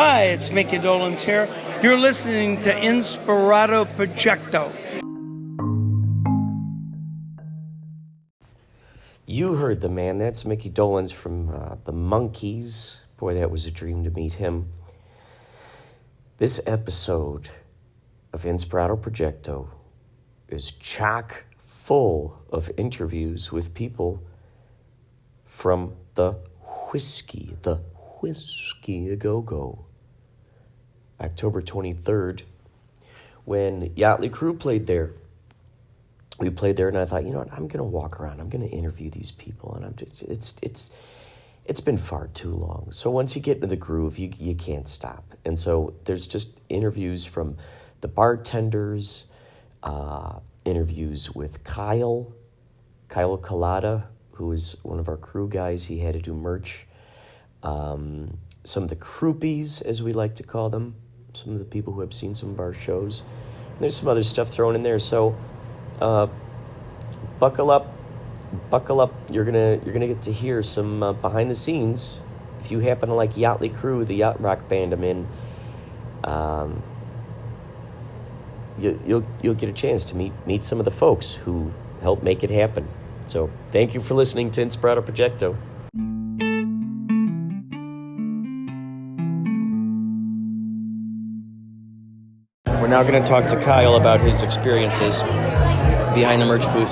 Hi, it's Micky Dolenz here. You're listening to Inspirado Projecto. You heard the man. That's Micky Dolenz from the Monkees. Boy, that was a dream to meet him. This episode of Inspirado Projecto is chock full of interviews with people from the Whisky-a-gogo. October 23rd, when Yächtley Crëw played there. We played there, and I thought, you know what, I'm going to walk around. I'm going to interview these people, and it's been far too long. So once you get into the groove, you can't stop. And so there's just interviews from the bartenders, interviews with Kyle Colada, who is one of our crew guys. He had to do merch. Some of the Crëwpies, as we like to call them, some of the people who have seen some of our shows. And there's some other stuff thrown in there. So buckle up. You're gonna get to hear some behind the scenes. If you happen to like Yächtley Crëw, the yacht rock band I'm in, you'll get a chance to meet some of the folks who helped make it happen. So thank you for listening to Inspirado Projecto. We're now going to talk to Kyle about his experiences behind the merch booth.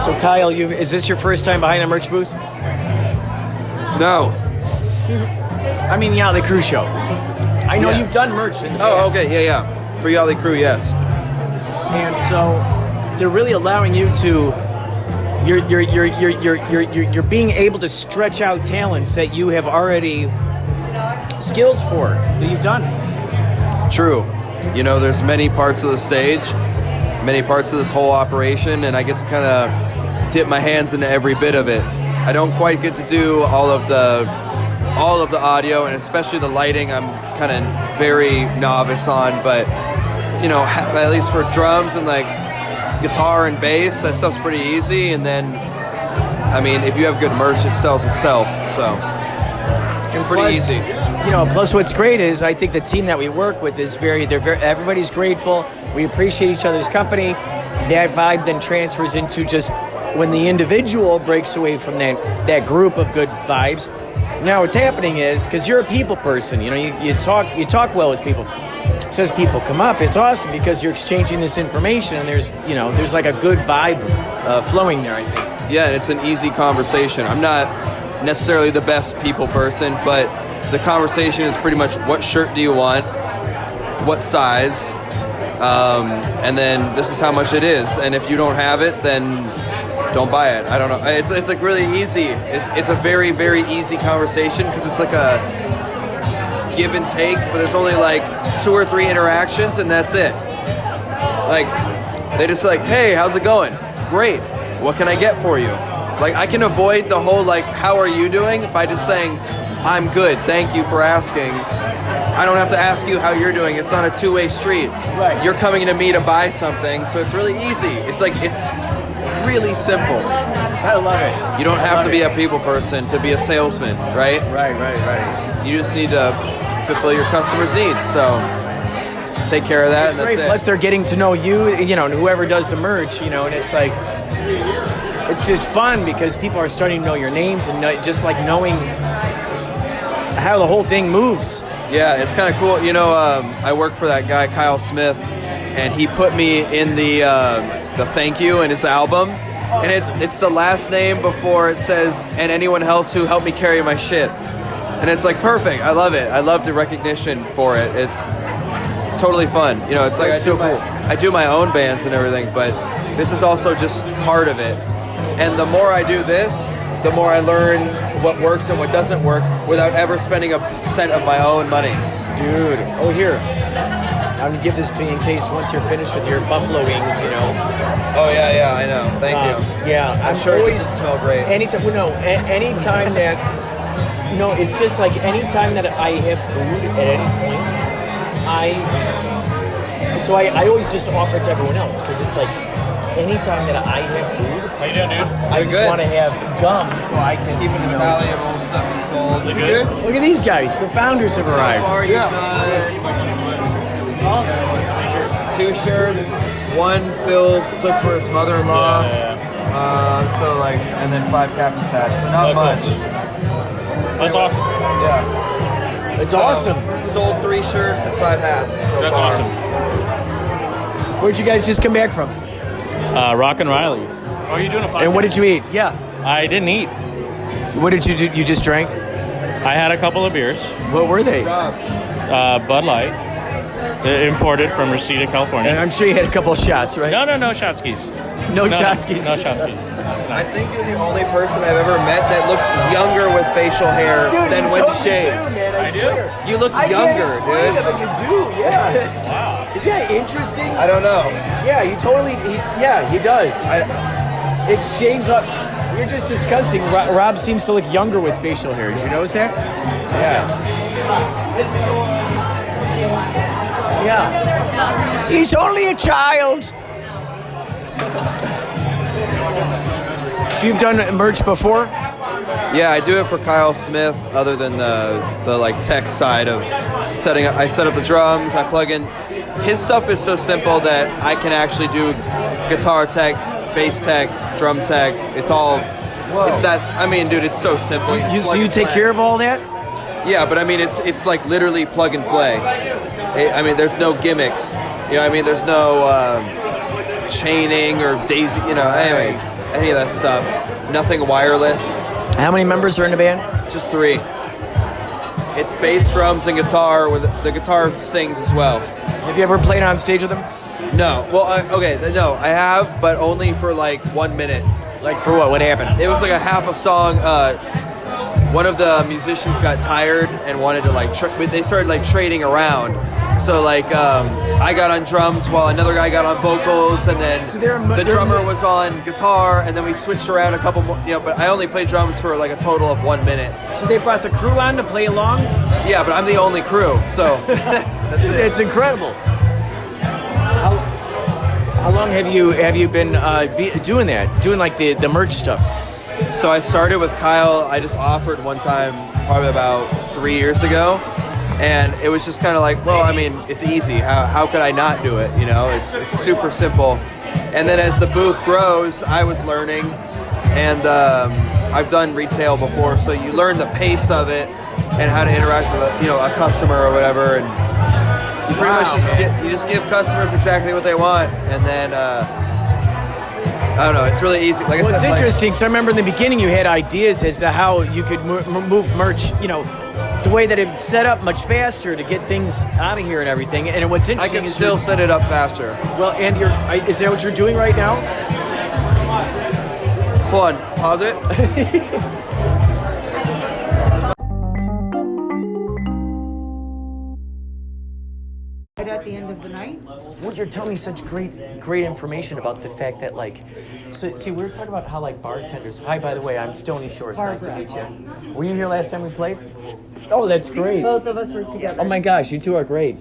So Kyle, is this your first time behind a merch booth? No. I mean, Yächtley Crëw show. I know You've done merch in the past. Oh, okay, yeah. For Yächtley Crëw, yes. And so they're really allowing you to. You're being able to stretch out talents that you have already skills for that you've done. True. You know, there's many parts of the stage, many parts of this whole operation, and I get to kind of dip my hands into every bit of it. I don't quite get to do all of the audio, and especially the lighting I'm kind of very novice on, but you know, at least for drums and like guitar and bass, that stuff's pretty easy. And then, I mean, if you have good merch, it sells itself, so it's pretty easy. You know, plus what's great is I think the team that we work with is everybody's grateful. We appreciate each other's company. That vibe then transfers into just when the individual breaks away from that group of good vibes. Now what's happening is, because you're a people person, you know, you talk well with people. So as people come up, it's awesome because you're exchanging this information, and there's like a good vibe flowing there, I think. Yeah, and it's an easy conversation. I'm not necessarily the best people person, but the conversation is pretty much, what shirt do you want, what size, and then this is how much it is. And if you don't have it, then don't buy it. I don't know. It's like really easy. It's a very, very easy conversation because it's like a give and take, but there's only like 2 or 3 interactions, and that's it. Like, they just like, hey, how's it going? Great. What can I get for you? Like, I can avoid the whole like, how are you doing, by just saying, I'm good, thank you for asking. I don't have to ask you how you're doing. It's not a two-way street. Right. You're coming to me to buy something, so it's really easy. It's like, it's really simple. I love it. You don't have to be a people person to be a salesman, right? Right. You just need to fulfill your customers' needs, so take care of that. It's great. Plus they're getting to know you, you know, and whoever does the merch, you know, and it's like, it's just fun because people are starting to know your names and just like knowing how the whole thing moves. Yeah, it's kind of cool. You know, I work for that guy, Kyle Smith, and he put me in the thank you in his album, and it's the last name before it says, and anyone else who helped me carry my shit. And it's like perfect. I love it. I love the recognition for it. It's totally fun. You know, it's like I do my own bands and everything, but this is also just part of it. And the more I do this, the more I learn what works and what doesn't work without ever spending a cent of my own money. Dude, oh here, I'm gonna give this to you in case once you're finished with your buffalo wings, you know. Oh yeah, I know. Thank you. Yeah, I'm sure it doesn't smell great. Anytime that, you know, it's just like anytime that I have food at any point, I always just offer it to everyone else because it's like, anytime that I have food, How you doing, dude? I just want to have gum so I can Keeping a tally of all the stuff you sold. You good? Look at these guys. The founders have So arrived. far, you've done 2 shirts. One Phil took for his mother-in-law. And then 5 captain's hats. So not much. That's awesome. Yeah. It's awesome. Sold 3 shirts and 5 hats so That's far. awesome. Where'd you guys just come back from? Rock and Riley's. Oh, are you doing a podcast? And what did you eat? Yeah. I didn't eat. What did you do? You just drank? I had a couple of beers. What were they? Bud Light, imported from Reseda, California. And I'm sure you had a couple of shots, right? No, shot skis. No shot skis. No shot skis. I think you're the only person I've ever met that looks younger with facial hair than when shaved. I swear. You look I younger, can't explain dude. it, but you do, yeah. Wow. Isn't that interesting? I don't know. Yeah, you totally, he does. It shaves up. We were just discussing, Rob seems to look younger with facial hair. Did you notice that? Yeah. Yeah. He's only a child. So you've done merch before? Yeah, I do it for Kyle Smith. Other than the like tech side of setting up, I set up the drums. I plug in. His stuff is so simple that I can actually do guitar tech, bass tech, drum tech. It's all. It's that. I mean, dude, it's so simple. So you take care of all that? Yeah, but I mean, it's like literally plug and play. I mean, there's no gimmicks. You know, I mean, there's no chaining or daisy. You know, anyway, any of that stuff. Nothing wireless. How many members are in the band? Just 3. It's bass, drums, and guitar. With the guitar sings as well. Have you ever played on stage with them? No. Well, no, I have, but only for like 1 minute. Like for what? What happened? It was like a half a song. One of the musicians got tired and wanted to like. They started like trading around. So like I got on drums while another guy got on vocals, and then the drummer was on guitar, and then we switched around a couple more. You know, but I only played drums for like a total of 1 minute. So they brought the crew on to play along? Yeah, but I'm the only crew, so that's it. It's incredible. How long have you been doing that? Doing like the merch stuff? So I started with Kyle. I just offered one time, probably about 3 years ago, and it was just kind of like, well, I mean, it's easy. How could I not do it? You know, it's super simple. And then as the booth grows, I was learning, and I've done retail before, so you learn the pace of it and how to interact with a customer or whatever, and you pretty much just give customers exactly what they want, and then. I don't know. It's really easy. Like I said, it's interesting because I remember in the beginning you had ideas as to how you could move merch, the way that it's set up much faster to get things out of here and everything. And what's interesting I can still set it up faster. Well, and is that what you're doing right now? Hold on. Pause it. At the end of the night. Well, you're telling me such great information about the fact that, like, so see, we were talking about how, like, bartenders. Hi, by the way, I'm Stony Shores. Nice to meet you. Were you here last time we played? Oh, that's great. Both of us were together. Oh my gosh, you two are great.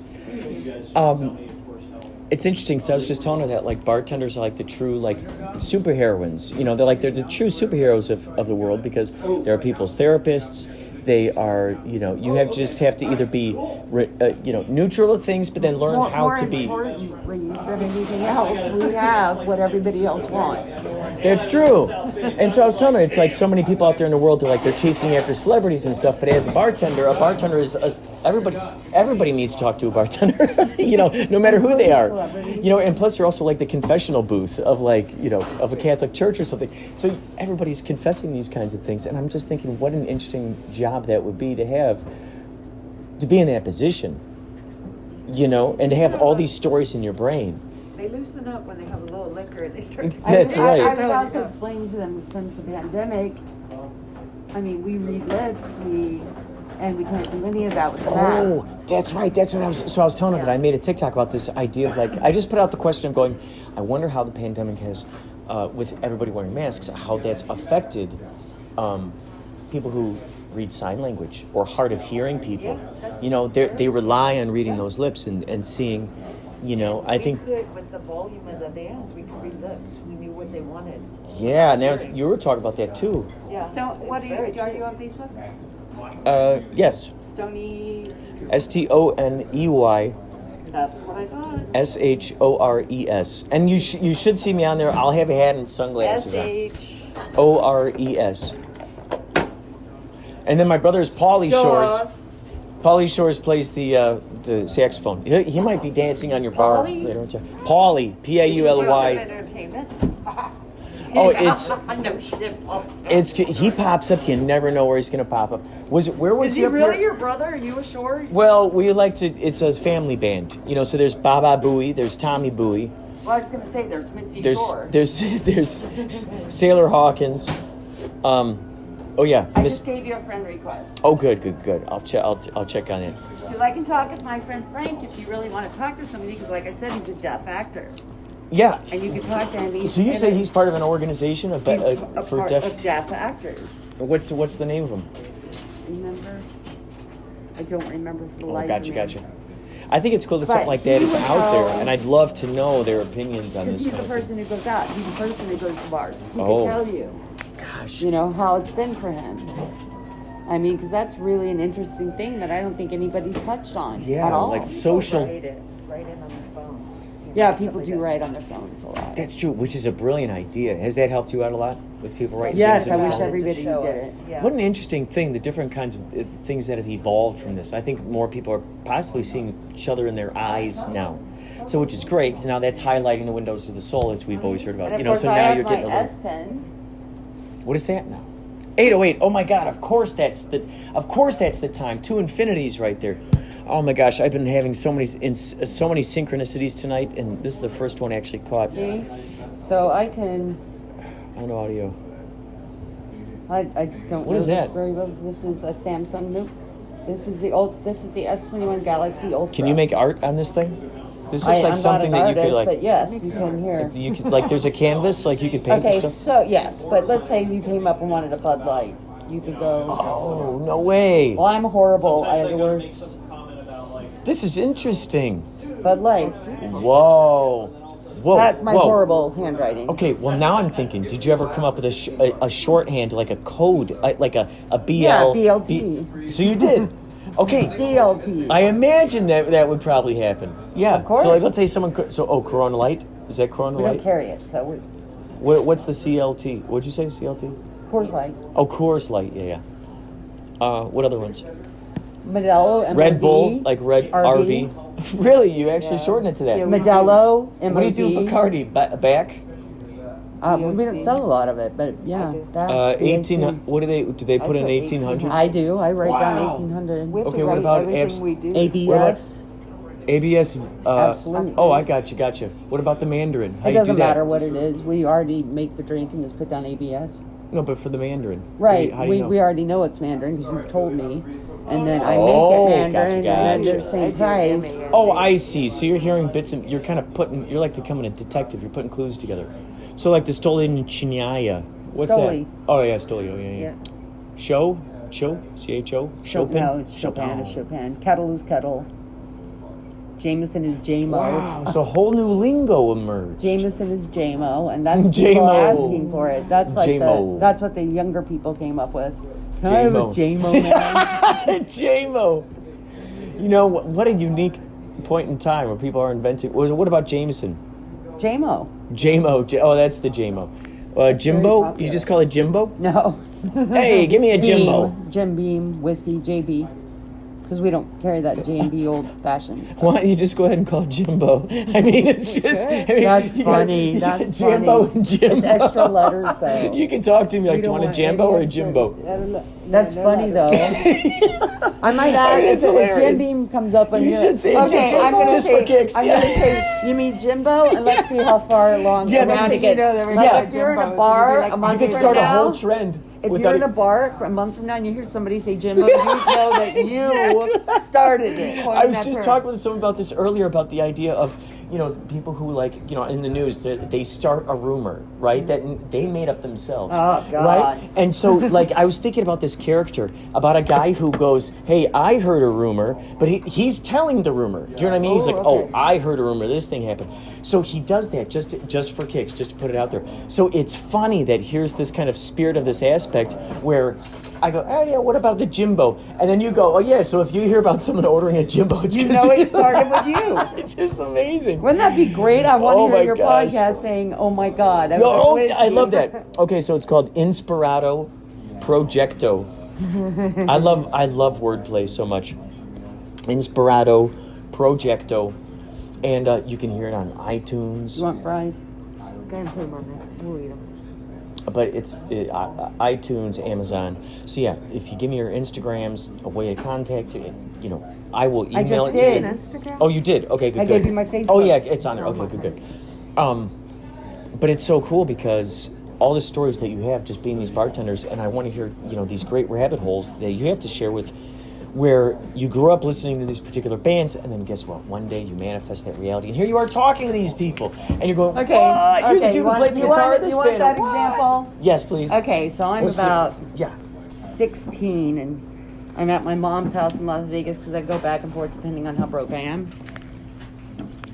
It's interesting because I was just telling her that, like, bartenders are like the true, like, superheroines. They're the true superheroes of the world because they're people's therapists. They are, just have to either be, neutral to things, but then learn how to be. More importantly than anything else, we have what everybody else wants. That's true. And so I was telling her, it's like so many people out there in the world, they're chasing after celebrities and stuff, but as a bartender is everybody needs to talk to a bartender, no matter who they are. And plus you're also like the confessional booth of of a Catholic church or something. So everybody's confessing these kinds of things, and I'm just thinking what an interesting job that would be to be in that position, and to have all these stories in your brain. They loosen up when they have a little liquor and they start. That's right. I was also explaining to them since the pandemic. I mean, we read lips, and we can't do any of that with the masks. That's right. That's what I was. So I was telling her that I made a TikTok about this idea of I just put out the question of going, I wonder how the pandemic has, with everybody wearing masks, how that's affected people who read sign language or hard of hearing people. They rely on reading those lips and seeing, You know, I think. We could, with the volume of the bands, we could read lips. We knew what they wanted. Yeah, and you were talking about that too. Yeah. What are you on Facebook? Yes. Stony. STONEY. That's what I thought. SHORES. And you should see me on there. I'll have a hat and sunglasses on. ORES. And then my brother is Pauly Shöres. Pauly Shöres plays the saxophone. He might be dancing on your bar later on. Pauly, PAULY. Oh, he pops up. You never know where he's going to pop up. Where was he really your brother? Are you sure? Well, we like to. It's a family band, you know. So there's Baba Booey, there's Tommy Booey. Well, I was going to say there's Mitzi Shore. There's Sailor Hawkins. Oh yeah. I just gave you a friend request. Oh, good. I'll check on it. Because I can talk with my friend Frank if you really want to talk to somebody. Because like I said, he's a deaf actor. Yeah. And you can talk to him. So you say he's part of an organization of deaf actors. What's the name of them? Remember? I don't remember for the life of me. Gotcha. I think it's cool that something like that is out there, and I'd love to know their opinions on this. Because he's a person who goes out. He's a person who goes to bars. He Oh. can tell you. Gosh. You know, how it's been for him. I mean, because that's really an interesting thing that I don't think anybody's touched on at all. Like social. Write in on their phones. Yeah, people do write on their phones a lot. That's true, which is a brilliant idea. Has that helped you out a lot with people writing Yes, things I in wish phone? everybody did it. Yeah. What an interesting thing, the different kinds of things that have evolved from this. I think more people are possibly seeing each other in their eyes now. So, which is great, because now that's highlighting the windows of the soul, as we've always heard about. And You of know, course, so I now have you're my getting a little... S Pen. What is that now? 808. Oh my God! Of course that's the time. 2 infinities right there. Oh my gosh! I've been having so many synchronicities tonight, and this is the first one I actually caught. See, so I can. On audio. I don't. What know is this that? very well. This is a Samsung Note. This is the S21 Galaxy Ultra. Can you make art on this thing? This looks like I'm something not an that you could artist, like. But yes, you can hear. You could like. There's a canvas, like you could paint Okay, the stuff. so yes, but let's say you came up and wanted a Bud Light. You could go. Oh no way! Well, I'm horrible. I have the worst. This is interesting. Bud Light. Whoa. That's my horrible handwriting. Okay, well now I'm thinking, did you ever come up with a shorthand, like a code, like a BL? Yeah, BLT. So you did. Okay. CLT. I imagine that would probably happen. Yeah. Of course. So like, let's say someone could. So Corona Light, is that Corona We Light? don't carry it, so we. What's the CLT? What'd you say CLT? Coors Light. Oh, Coors Light. Yeah. What other ones? Modelo, MOD, Red Bull, like Red RB. Really, you actually shorten it to that. Modelo, MOD. What do you do, Bacardi? Back? We don't sell a lot of it, but yeah. That, 18. What do they put in 1800? I do. I write down 1800. Okay, what about ABS? ABS. Absolutely. Oh, I got you. What about the Mandarin? How It do you do doesn't that? matter what it is. We already make the drink and just put down ABS. No, but for the Mandarin. Right. How do you know? We already know it's Mandarin because you've told me. And then I make it Mandarin, gotcha. and then they're the same price. Oh, I see. So you're hearing bits and you're kind of you're like becoming a detective. You're putting clues together. So like the Stolichnaya. What's Stoli. that? Oh yeah, Stoli. Oh yeah. Cho? CHO? Chopin? No, it's Chopin or Chopin. Kettle is kettle. Jameson is JMO. Wow, so a whole new lingo emerged. Jameson is JMO, and that's people asking for it. That's like that's what the younger people came up with. Can I have a JMO, man? JMO. You know, what a unique point in time where people are inventing. What about Jameson? JMO. Oh, that's the JMO. Jimbo? You just call it Jimbo? No. Hey, give me a Jimbo. Jim Beam, whiskey, JB. Because we don't carry that J&B old-fashioned stuff. Why don't you just go ahead and call it Jimbo? I mean, it's just... That's funny. That's Jimbo funny. and Jimbo. It's extra letters, though. You can talk to me like, do you want a Jambo or a Jimbo? That's funny, though. I might ask if Jim Beam comes up and... You should say okay, Jimbo. I'm going to Just say... for kicks. I'm going to say, you mean Jimbo? And let's see how far along around it gets. If you're in a bar a month you could start a whole trend. If you're in a bar for a month from now and you hear somebody say Jimbo, you know that you started it. I was just talking with someone about this earlier, about the idea of people who like, in the news, they start a rumor, right? That they made up themselves. Oh, God. Right? And so, like, I was thinking about this character, about a guy who goes, hey, I heard a rumor, but he's telling the rumor. Do you know what I mean? He's like, okay. I heard a rumor, this thing happened. So he does that just for kicks, just to put it out there. So it's funny that here's this kind of spirit of this aspect where I go, oh yeah, what about the Jimbo? And then you go, oh yeah, so if you hear about someone ordering a Jimbo, it's it started with you. It's just amazing. Wouldn't that be great? I want to hear your gosh. podcast saying, oh my God. I love that. Okay, so it's called Inspirado Projecto. I love wordplay so much. Inspirado Projecto. And you can hear it on iTunes. You want fries? Go ahead and put them on there. We'll eat them. But it's iTunes, Amazon. So yeah, if you give me your Instagrams, a way to contact you, I will email I just it did. to you. Instagram? Oh, you did? Okay, good. I good. gave you my Facebook. Oh yeah, it's on there. Okay, good. But it's so cool because all the stories that you have just being these bartenders, and I want to hear these great rabbit holes that you have to share with. Where you grew up listening to these particular bands, and then guess what? One day you manifest that reality, and here you are talking to these people, and you're going, Okay. "What? You're the dude who played the guitar in this You want band." that What? example? Yes, please. Okay, so I'm Let's see. about Yeah. 16, and I'm at my mom's house in Las Vegas because I go back and forth depending on how broke I am.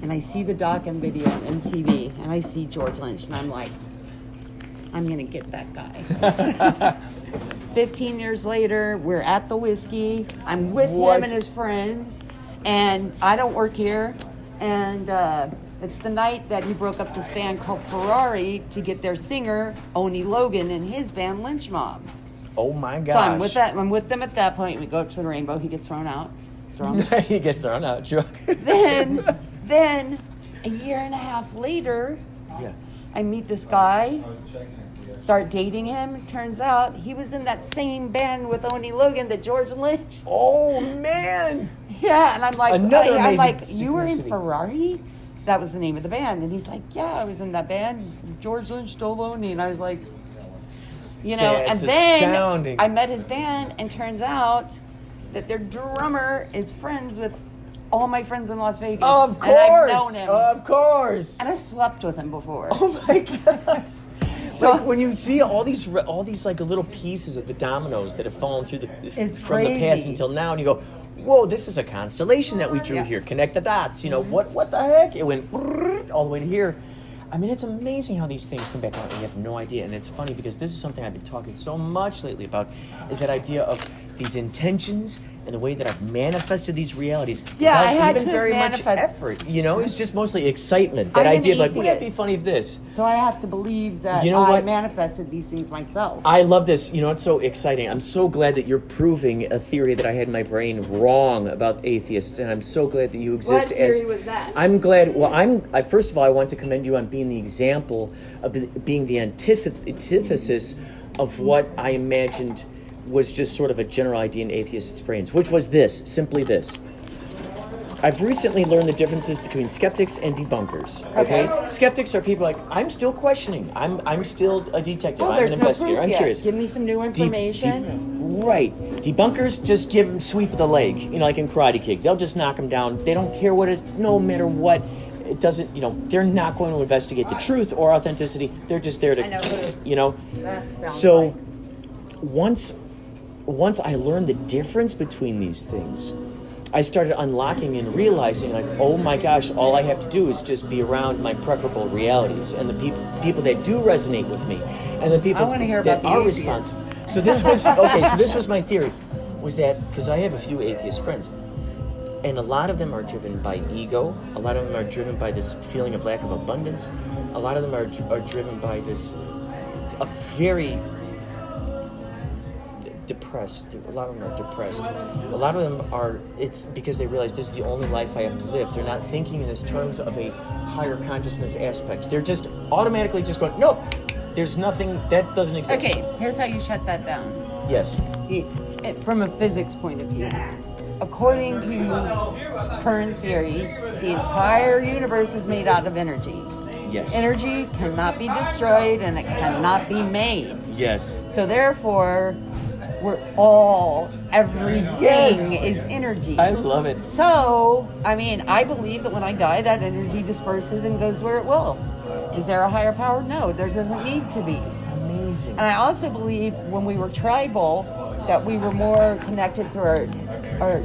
And I see the doc and video on MTV, and I see George Lynch, and I'm like, I'm going to get that guy. 15 years later, we're at the Whiskey. I'm with him and his friends, and I don't work here. And it's the night that he broke up this band called Ferrari to get their singer, Oni Logan, and his band, Lynch Mob. Oh my gosh. So I'm with them at that point. We go up to the Rainbow. He gets thrown out. He gets thrown out, drunk. Then, a year and a half later, Yeah. I meet this guy, start dating him. Turns out he was in that same band with Oni Logan that George Lynch. Oh man. Yeah, and I'm like, Another I'm like, amazing you were in synchronicity. Ferrari? That was the name of the band. And he's like, yeah, I was in that band. George Lynch stole Oni. And I was like, That's and then astounding. I met his band, and turns out that their drummer is friends with all my friends in Las Vegas. Of course. And I've known him. Of course. And I've slept with him before. Oh my gosh. Like when you see all these like little pieces of the dominoes that have fallen through It's from the past crazy. until now, and you go, "Whoa, this is a constellation that we drew here. Connect the dots." What the heck? It went all the way to here. I mean, it's amazing how these things come back out, and you have no idea. And it's funny because this is something I've been talking so much lately about, is that idea of these intentions and the way that I've manifested these realities. Yeah, without I had even to very much manifest- effort. It's just mostly excitement. That I'm an idea of like, wouldn't it be atheist. funny if this? So I have to believe that You know I what? manifested these things myself. I love this. It's so exciting. I'm so glad that you're proving a theory that I had in my brain wrong about atheists, and I'm so glad that you exist What as. theory was that? I'm glad. Well, I first of all, I want to commend you on being the example of being the antithesis of what I imagined was just sort of a general idea in atheists' brains, which was simply this. I've recently learned the differences between skeptics and debunkers. Okay? Skeptics are people like, I'm still questioning. I'm still a detective. Well, I'm an there's no investigator. proof I'm yet. curious. Give me some new information. Right. Debunkers just give them sweep of the leg, like in Karate Kid. They'll just knock them down. They don't care what it is, no matter what. It doesn't, they're not going to investigate the truth or authenticity. They're just there to, That sounds So like- once I learned the difference between these things, I started unlocking and realizing, like, oh my gosh, all I have to do is just be around my preferable realities and the people that do resonate with me, and the people I wanna hear that about the are atheists. responsive. So this was okay. So this was my theory, was that because I have a few atheist friends, and a lot of them are driven by ego. A lot of them are driven by this feeling of lack of abundance. A lot of them are driven by this a very depressed. A lot of them are depressed. A lot of them are, it's because they realize this is the only life I have to live. They're not thinking in this terms of a higher consciousness aspect. They're just automatically just going, nope, there's nothing, that doesn't exist. Okay, here's how you shut that down. Yes. From a physics point of view. According to current theory, the entire universe is made out of energy. Yes. Energy cannot be destroyed and it cannot be made. Yes. So therefore, we're all, everything is energy. I love it. So, I mean, I believe that when I die, that energy disperses and goes where it will. Is there a higher power? No, there doesn't need to be. Amazing. And I also believe when we were tribal, that we were more connected through our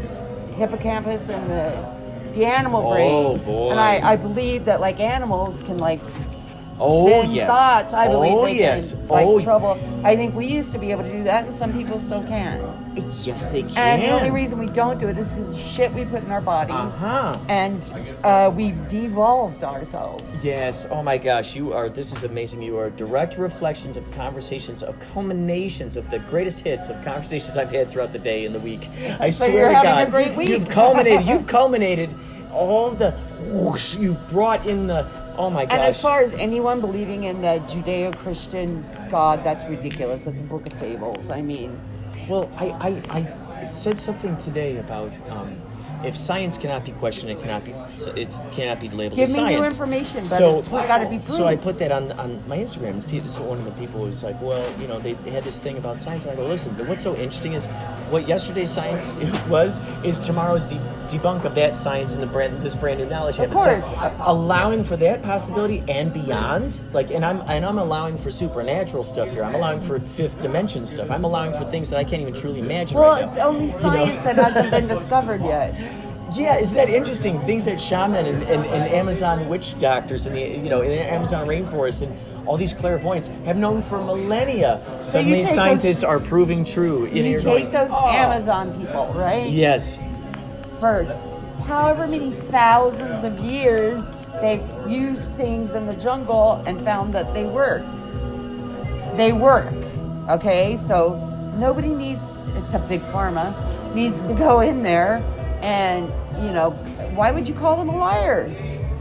hippocampus and the animal brain. Oh, boy. And I believe that like animals can like Oh, send yes. thoughts. I believe Oh, they yes. can like Oh. trouble. I think we used to be able to do that, and some people still can. Yes, they can. And the only reason we don't do it is because of shit we put in our bodies. Uh-huh. And we've devolved ourselves. Yes. Oh my gosh, this is amazing. You are direct reflections of conversations, of culminations of the greatest hits of conversations I've had throughout the day and the week. I swear you're to having God. a great week. You've culminated all the whoosh, you've brought in the, oh my gosh. And as far as anyone believing in the Judeo-Christian God, that's ridiculous. That's a book of fables. I mean, Well, I said something today about if science cannot be questioned, it cannot be labeled give as me new science. information, but So it's got to be proved. So I put that on my Instagram. So one of the people was like, well, you know, they had this thing about science. And I go, listen, what's so interesting is what yesterday's science is tomorrow's debunk of that science and this brand new knowledge. Of So course. allowing for that possibility and beyond, like, and I'm allowing for supernatural stuff here. I'm allowing for fifth dimension stuff. I'm allowing for things that I can't even truly imagine well, right now. it's only science that hasn't been discovered yet. Yeah, isn't that interesting? Things that shaman and Amazon witch doctors and in the Amazon rainforest and all these clairvoyants have known for millennia. Suddenly take scientists are proving true. You take those Amazon people, right? Yes. For however many thousands of years, they've used things in the jungle and found that they work. They work, okay? So nobody needs, except Big Pharma, needs to go in there and, why would you call them a liar?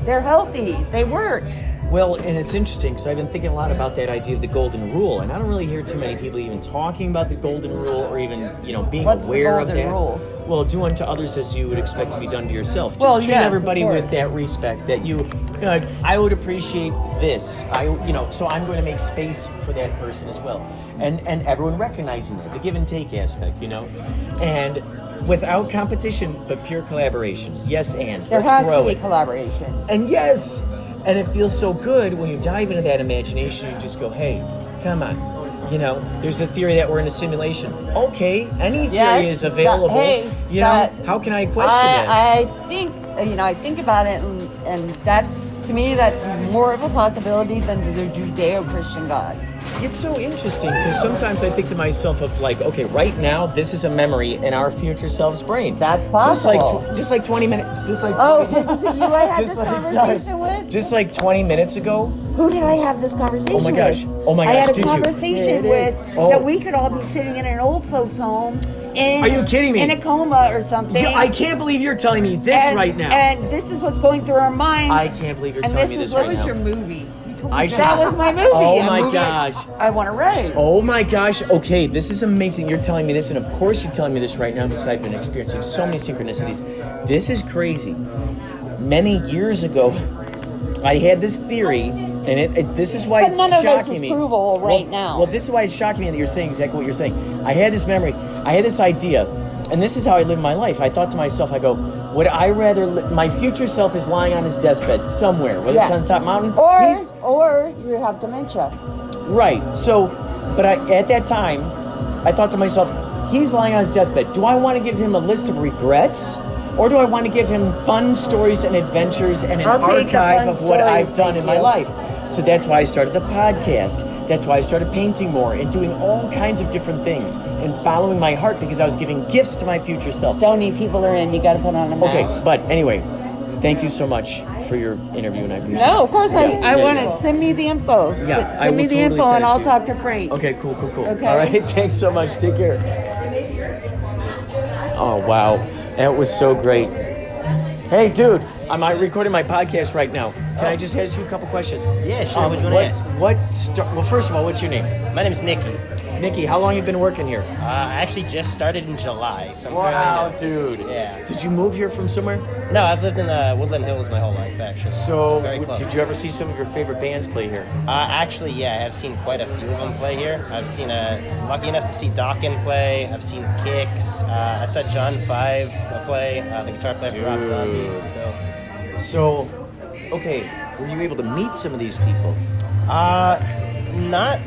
They're healthy. They work. Well, and it's interesting because I've been thinking a lot about that idea of the golden rule, and I don't really hear too many people even talking about the golden rule or even, being What's the aware of golden that. rule? Well, do unto others as you would expect to be done to yourself. Just Well, treat yes, everybody of course. with that respect that I would appreciate this. So I'm going to make space for that person as well. And everyone recognizing that, the give and take aspect, and without competition, but pure collaboration. Yes, and There let's has grow to be it. collaboration. And yes, and it feels so good when you dive into that imagination. You just go, hey, come on. There's a theory that we're in a simulation. Okay, any theory is available. How can I question that? I think, I think about it, and that's, to me, that's more of a possibility than the Judeo-Christian God. It's so interesting because sometimes I think to myself of like, okay, right now this is a memory in our future self's brain. That's possible. Just like 20 minutes. Just like Oh, is it you I had this sorry, conversation with? Just like 20 minutes ago. Who did I have this conversation with? Oh my gosh. Oh my I gosh, had a did you? conversation Yeah, it with is. Oh. that we could all be sitting in an old folks' home. Are you kidding me? In a coma or something. I can't believe you're telling me this right now. And this is what's going through our minds. I can't believe you're and telling me this this is right what now. was your movie? That was my movie. Oh A my movie gosh. I want to write. Oh my gosh. Okay, this is amazing. You're telling me this, and of course you're telling me this right now because I've been experiencing so many synchronicities. This is crazy. Many years ago, I had this theory, and this is why But it's none of shocking this is me. provable right now. Well, this is why it's shocking me that you're saying exactly what you're saying. I had this memory. I had this idea, and this is how I live my life. I thought to myself, I go, would I rather my future self is lying on his deathbed somewhere, whether it's on the top mountain, or you have dementia. right. So, but at that time, I thought to myself, he's lying on his deathbed. Do I want to give him a list of regrets? Or do I want to give him fun stories and adventures and an I'll take the archive fun of what stories, I've done thank in my you. life? So that's why I started the podcast. That's why I started painting more and doing all kinds of different things and following my heart because I was giving gifts to my future self. Stony people are in. You got to put on a mask. Okay, but anyway, thank you so much for your interview, and I appreciate it. No, of course. I Yeah, want to yeah. send me the info. Yeah, I Send me will the totally info, send and it I'll to you. talk to Frank. Okay, cool. Okay. All right, thanks so much. Take care. Oh, wow. That was so great. Hey, dude, I'm recording my podcast right now. Can I just ask you a couple questions? Yeah, sure. What do you want to ask? Well, first of all, what's your name? My name is Micky. Micky, how long have you been working here? I actually just started in July. So I'm Wow, fairly new. dude. Yeah. Did you move here from somewhere? No, I've lived in Woodland Hills my whole life, actually. So, Very close. did you ever see some of your favorite bands play here? Actually, yeah, I've seen quite a few of them play here. I've seen, lucky enough to see Dawkins play. I've seen Kicks. I saw John Five play, the guitar player for Rob Zombie. So, okay, were you able to meet some of these people? Not,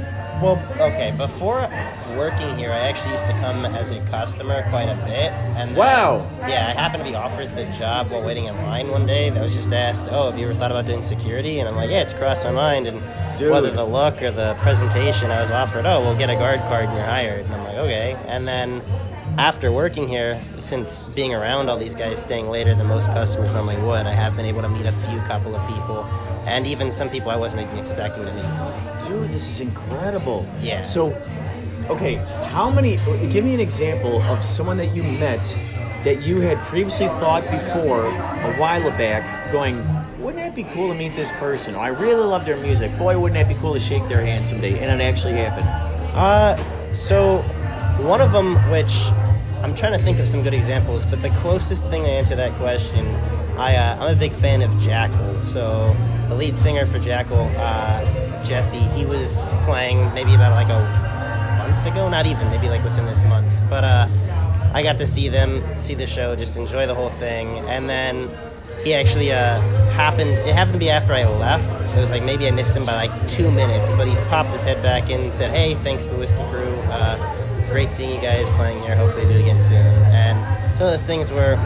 well, okay, before working here, I actually used to come as a customer quite a bit. And Wow. Yeah, I happened to be offered the job while waiting in line one day. I was just asked, have you ever thought about doing security? And I'm like, yeah, it's crossed my mind. And Dude. whether the look or the presentation, I was offered, we'll get a guard card and you're hired. And I'm like, okay. And then after working here, since being around all these guys staying later than most customers normally would, I have been able to meet a couple of people. And even some people I wasn't even expecting to meet. Dude, this is incredible. Yeah. So, okay, give me an example of someone that you met that you had previously thought before, a while back, going, wouldn't it be cool to meet this person? Oh, I really love their music. Boy, wouldn't it be cool to shake their hand someday? And it actually happened. So one of them, which I'm trying to think of some good examples, but the closest thing to answer that question, I'm a big fan of Jackal. So the lead singer for Jackal, Jesse, he was playing maybe about like a month ago, not even, maybe like within this month. But I got to see the show, just enjoy the whole thing. And then he actually it happened to be after I left. It was like maybe I missed him by like 2 minutes, but he's popped his head back in and said, hey, thanks to the Whiskey-a-Crëw. Great seeing you guys playing here. Hopefully do it again soon. And it's one of those things where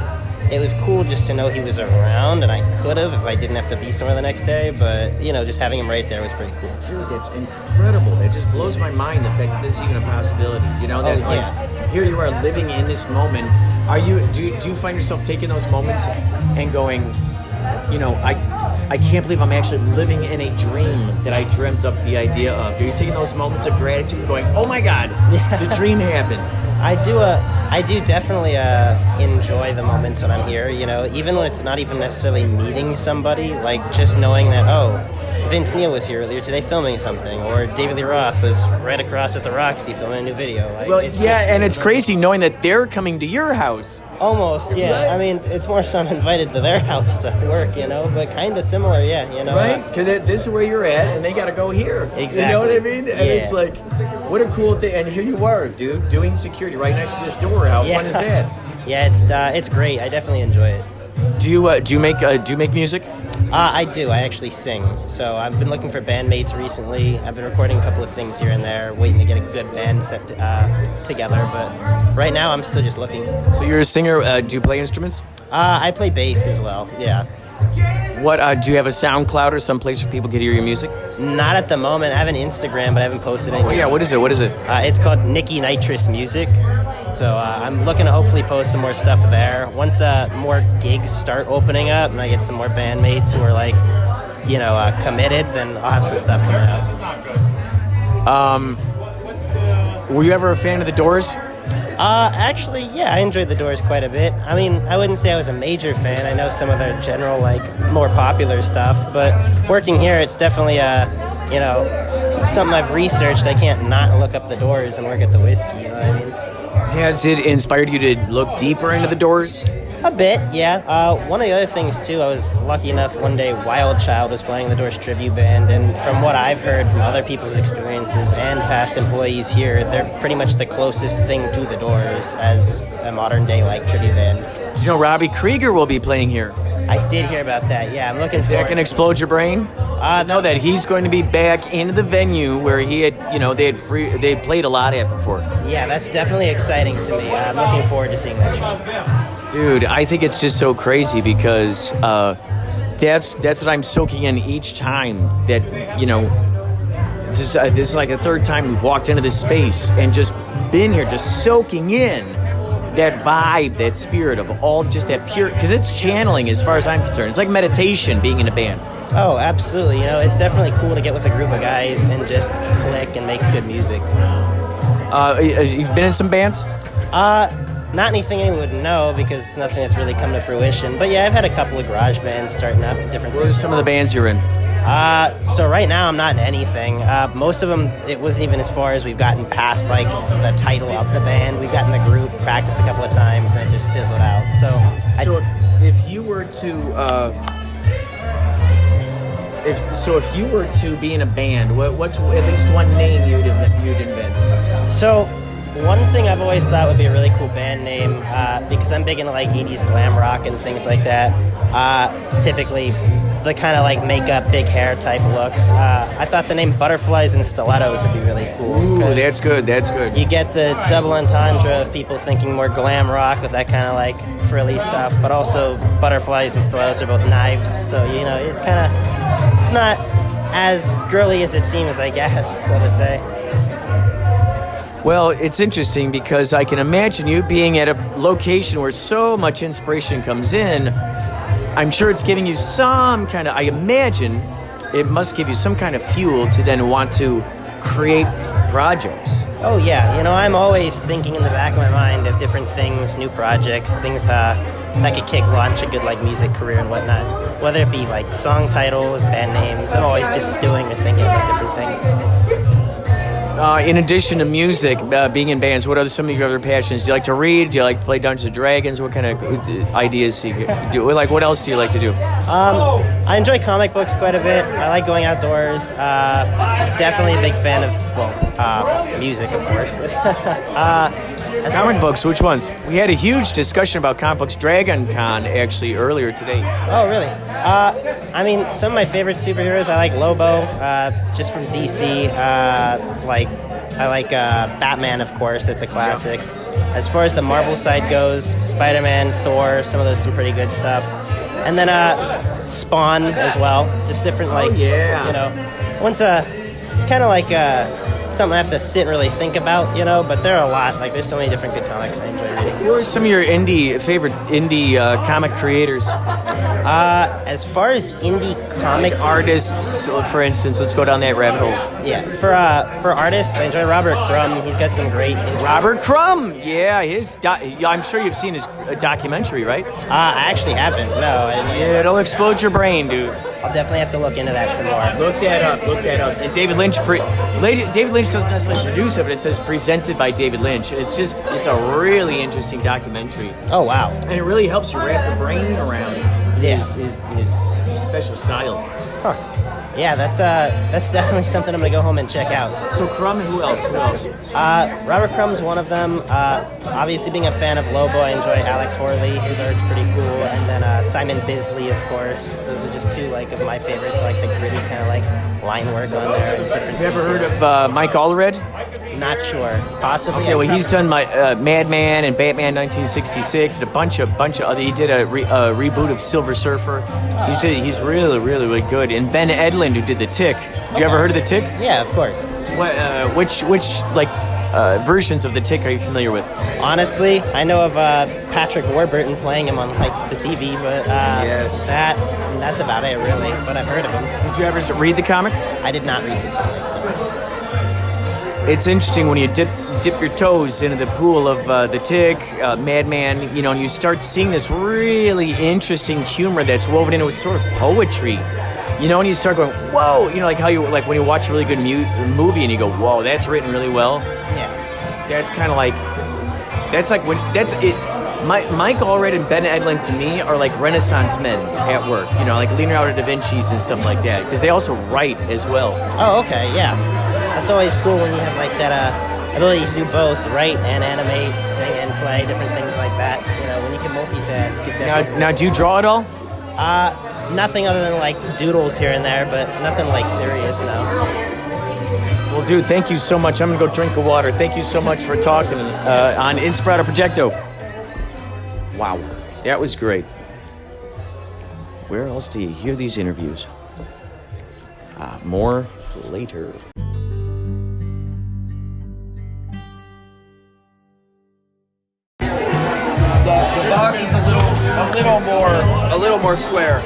it was cool just to know he was around, and I could have if I didn't have to be somewhere the next day, but, just having him right there was pretty cool. Dude, that's incredible. It just blows my mind, the fact that this is even a possibility. Here you are living in this moment. Do you find yourself taking those moments and going, I can't believe I'm actually living in a dream that I dreamt up the idea of? Are you taking those moments of gratitude and going, oh my God, the dream happened? I do definitely enjoy the moments when I'm here, even when it's not even necessarily meeting somebody, like just knowing that, Vince Neil was here earlier today filming something, or David Lee Roth was right across at the Roxy filming a new video. It's crazy knowing that they're coming to your house. Almost, yeah. I mean, it's more so I'm invited to their house to work, but kind of similar, yeah, Right? Because this is where you're at, and they got to go here. Exactly. You know what I mean? And it's like, what a cool thing. And here you are, dude, doing security right next to this door. How fun is that? Yeah, it's great. I definitely enjoy it. Do you make music? I do. I actually sing. So I've been looking for bandmates recently. I've been recording a couple of things here and there, waiting to get a good band set together. But right now, I'm still just looking. So you're a singer. Do you play instruments? I play bass as well. Yeah. What do you have a SoundCloud or some place where people can hear your music? Not at the moment. I have an Instagram, but I haven't posted anything. Oh yeah, what is it? It's called Nicky Nitrous Music. So I'm looking to hopefully post some more stuff there. Once more gigs start opening up and I get some more bandmates who are committed, then I'll have some stuff coming out. Were you ever a fan of the Doors? Actually, yeah, I enjoyed the Doors quite a bit. I mean, I wouldn't say I was a major fan. I know some of their general, more popular stuff, but working here, it's definitely, something I've researched. I can't not look up the Doors and work at the Whiskey, you know what I mean? Has it inspired you to look deeper into the Doors? A bit, yeah. One of the other things, too, I was lucky enough one day Wild Child was playing the Doors tribute band, and from what I've heard from other people's experiences and past employees here, they're pretty much the closest thing to the Doors as a modern-day, tribute band. Did you know Robbie Krieger will be playing here? I did hear about that, yeah. I'm looking forward. Is that going to explode your brain? To know that he's going to be back into the venue where he had, they had played a lot at before. Yeah, that's definitely exciting to me. I'm looking forward to seeing that show. Dude, I think it's just so crazy because that's what I'm soaking in each time that, this is like the third time we've walked into this space and just been here, just soaking in that vibe, that spirit of all just that pure, because it's channeling as far as I'm concerned. It's like meditation being in a band. Oh, absolutely. It's definitely cool to get with a group of guys and just click and make good music. You've been in some bands? Not anything I would know because it's nothing that's really come to fruition. But yeah, I've had a couple of garage bands starting up, different What are some of the bands you're in? So right now I'm not in anything. Most of them, it wasn't even as far as we've gotten past like the title of the band. We've gotten the group, practiced a couple of times, and it just fizzled out. So if you were to if you were to be in a band, what's at least one name you'd invent? So one thing I've always thought would be a really cool band name, because I'm big into like 80s glam rock and things like that. Typically the kind of like makeup, big hair type looks. I thought the name Butterflies and Stilettos would be really cool. Ooh, that's good. You get the double entendre of people thinking more glam rock with that kind of like frilly stuff, but also butterflies and stilettos are both knives, so you know it's not as girly as it seems, I guess, so to say. Well, it's interesting because I can imagine you being at a location where so much inspiration comes in. I'm sure it's giving you some kind of, I imagine it must give you some kind of fuel to then want to create projects. Oh yeah, you know, I'm always thinking in the back of my mind of different things, new projects, things that could launch a good like music career and whatnot. Whether it be like song titles, band names, I'm always just stewing or thinking about different things. In addition to music, being in bands, what are some of your other passions? Do you like to read? Do you like to play Dungeons & Dragons? What kind of ideas do you do? Like, what else do you like to do? I enjoy comic books quite a bit. I like going outdoors. Definitely a big fan of, music, of course. Comic books, which ones? We had a huge discussion about comic books, Dragon Con, actually, earlier today. Oh, really? I mean, some of my favorite superheroes, I like Lobo, just from DC. I like Batman, of course, that's a classic. Yep. As far as the Marvel side goes, Spider-Man, Thor, some of those some pretty good stuff. And then Spawn as well, just different, you know. It's kind of like something I have to sit and really think about, you know, but there are a lot. Like, there's so many different good comics I enjoy reading. Who are some of your favorite indie comic creators? As far as indie comic artists, for instance, let's go down that rabbit hole. Yeah, for artists, I enjoy Robert Crumb. He's got some great... Robert Crumb! Yeah, I'm sure you've seen his documentary, right? I actually haven't, no. It'll explode your brain, dude. I'll definitely have to look into that some more. Look that up. And David Lynch doesn't necessarily produce it, but it says presented by David Lynch. It's a really interesting documentary. Oh, wow. And it really helps you wrap your brain around his special style. Huh. Yeah, that's definitely something I'm going to go home and check out. So Crumb, and who else? Robert Crumb's one of them. Obviously, being a fan of Lobo, I enjoy Alex Horley. His art's pretty cool. And then Simon Bisley, of course. Those are just two of my favorites. I like the gritty kind of line work on there. And different Have you ever heard of Mike Allred? Not sure. Possibly. Okay, well, he's done Madman and Batman 1966 and a bunch of other. He did a reboot of Silver Surfer. He's really, really, really good. And Ben Edlund, who did The Tick. Have you ever heard of The Tick? Yeah, of course. Which versions of The Tick are you familiar with? Honestly, I know of Patrick Warburton playing him on the TV, but yes. That's about it, really. But I've heard of him. Did you ever read the comic? I did not read the comic. It's interesting when you dip your toes into the pool of The Tick, Madman, you know, and you start seeing this really interesting humor that's woven into it, sort of poetry, you know, and you start going, whoa, you know, like how you when you watch a really good movie and you go, whoa, that's written really well. Yeah, that's kind of like when that's it. Mike Allred and Ben Edlund to me are like Renaissance men at work, you know, like Leonardo da Vinci's and stuff like that, because they also write as well. Oh, okay, yeah. That's always cool when you have that ability to do both, write and animate, sing and play, different things like that. You know, when you can multitask. Now, do you draw at all? Nothing other than doodles here and there, but nothing serious now. Well, dude, thank you so much. I'm gonna go drink a water. Thank you so much for talking on Inspirado Projecto. Wow, that was great. Where else do you hear these interviews? More later. The box is a little more square,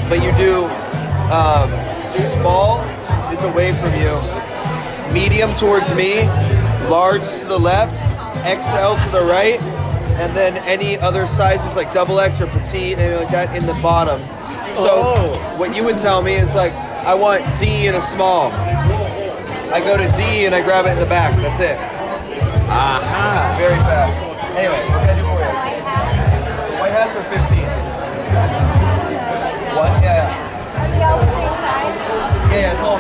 but you do small is away from you, medium towards me, large to the left, XL to the right, and then any other sizes like double X or petite, anything like that in the bottom. So what you would tell me is like, I want D in a small. I go to D and I grab it in the back. That's it. It's very fast. Anyway, what can I do for you? White hats are 15. What? Yeah. Are they all the same size? Yeah, it's all.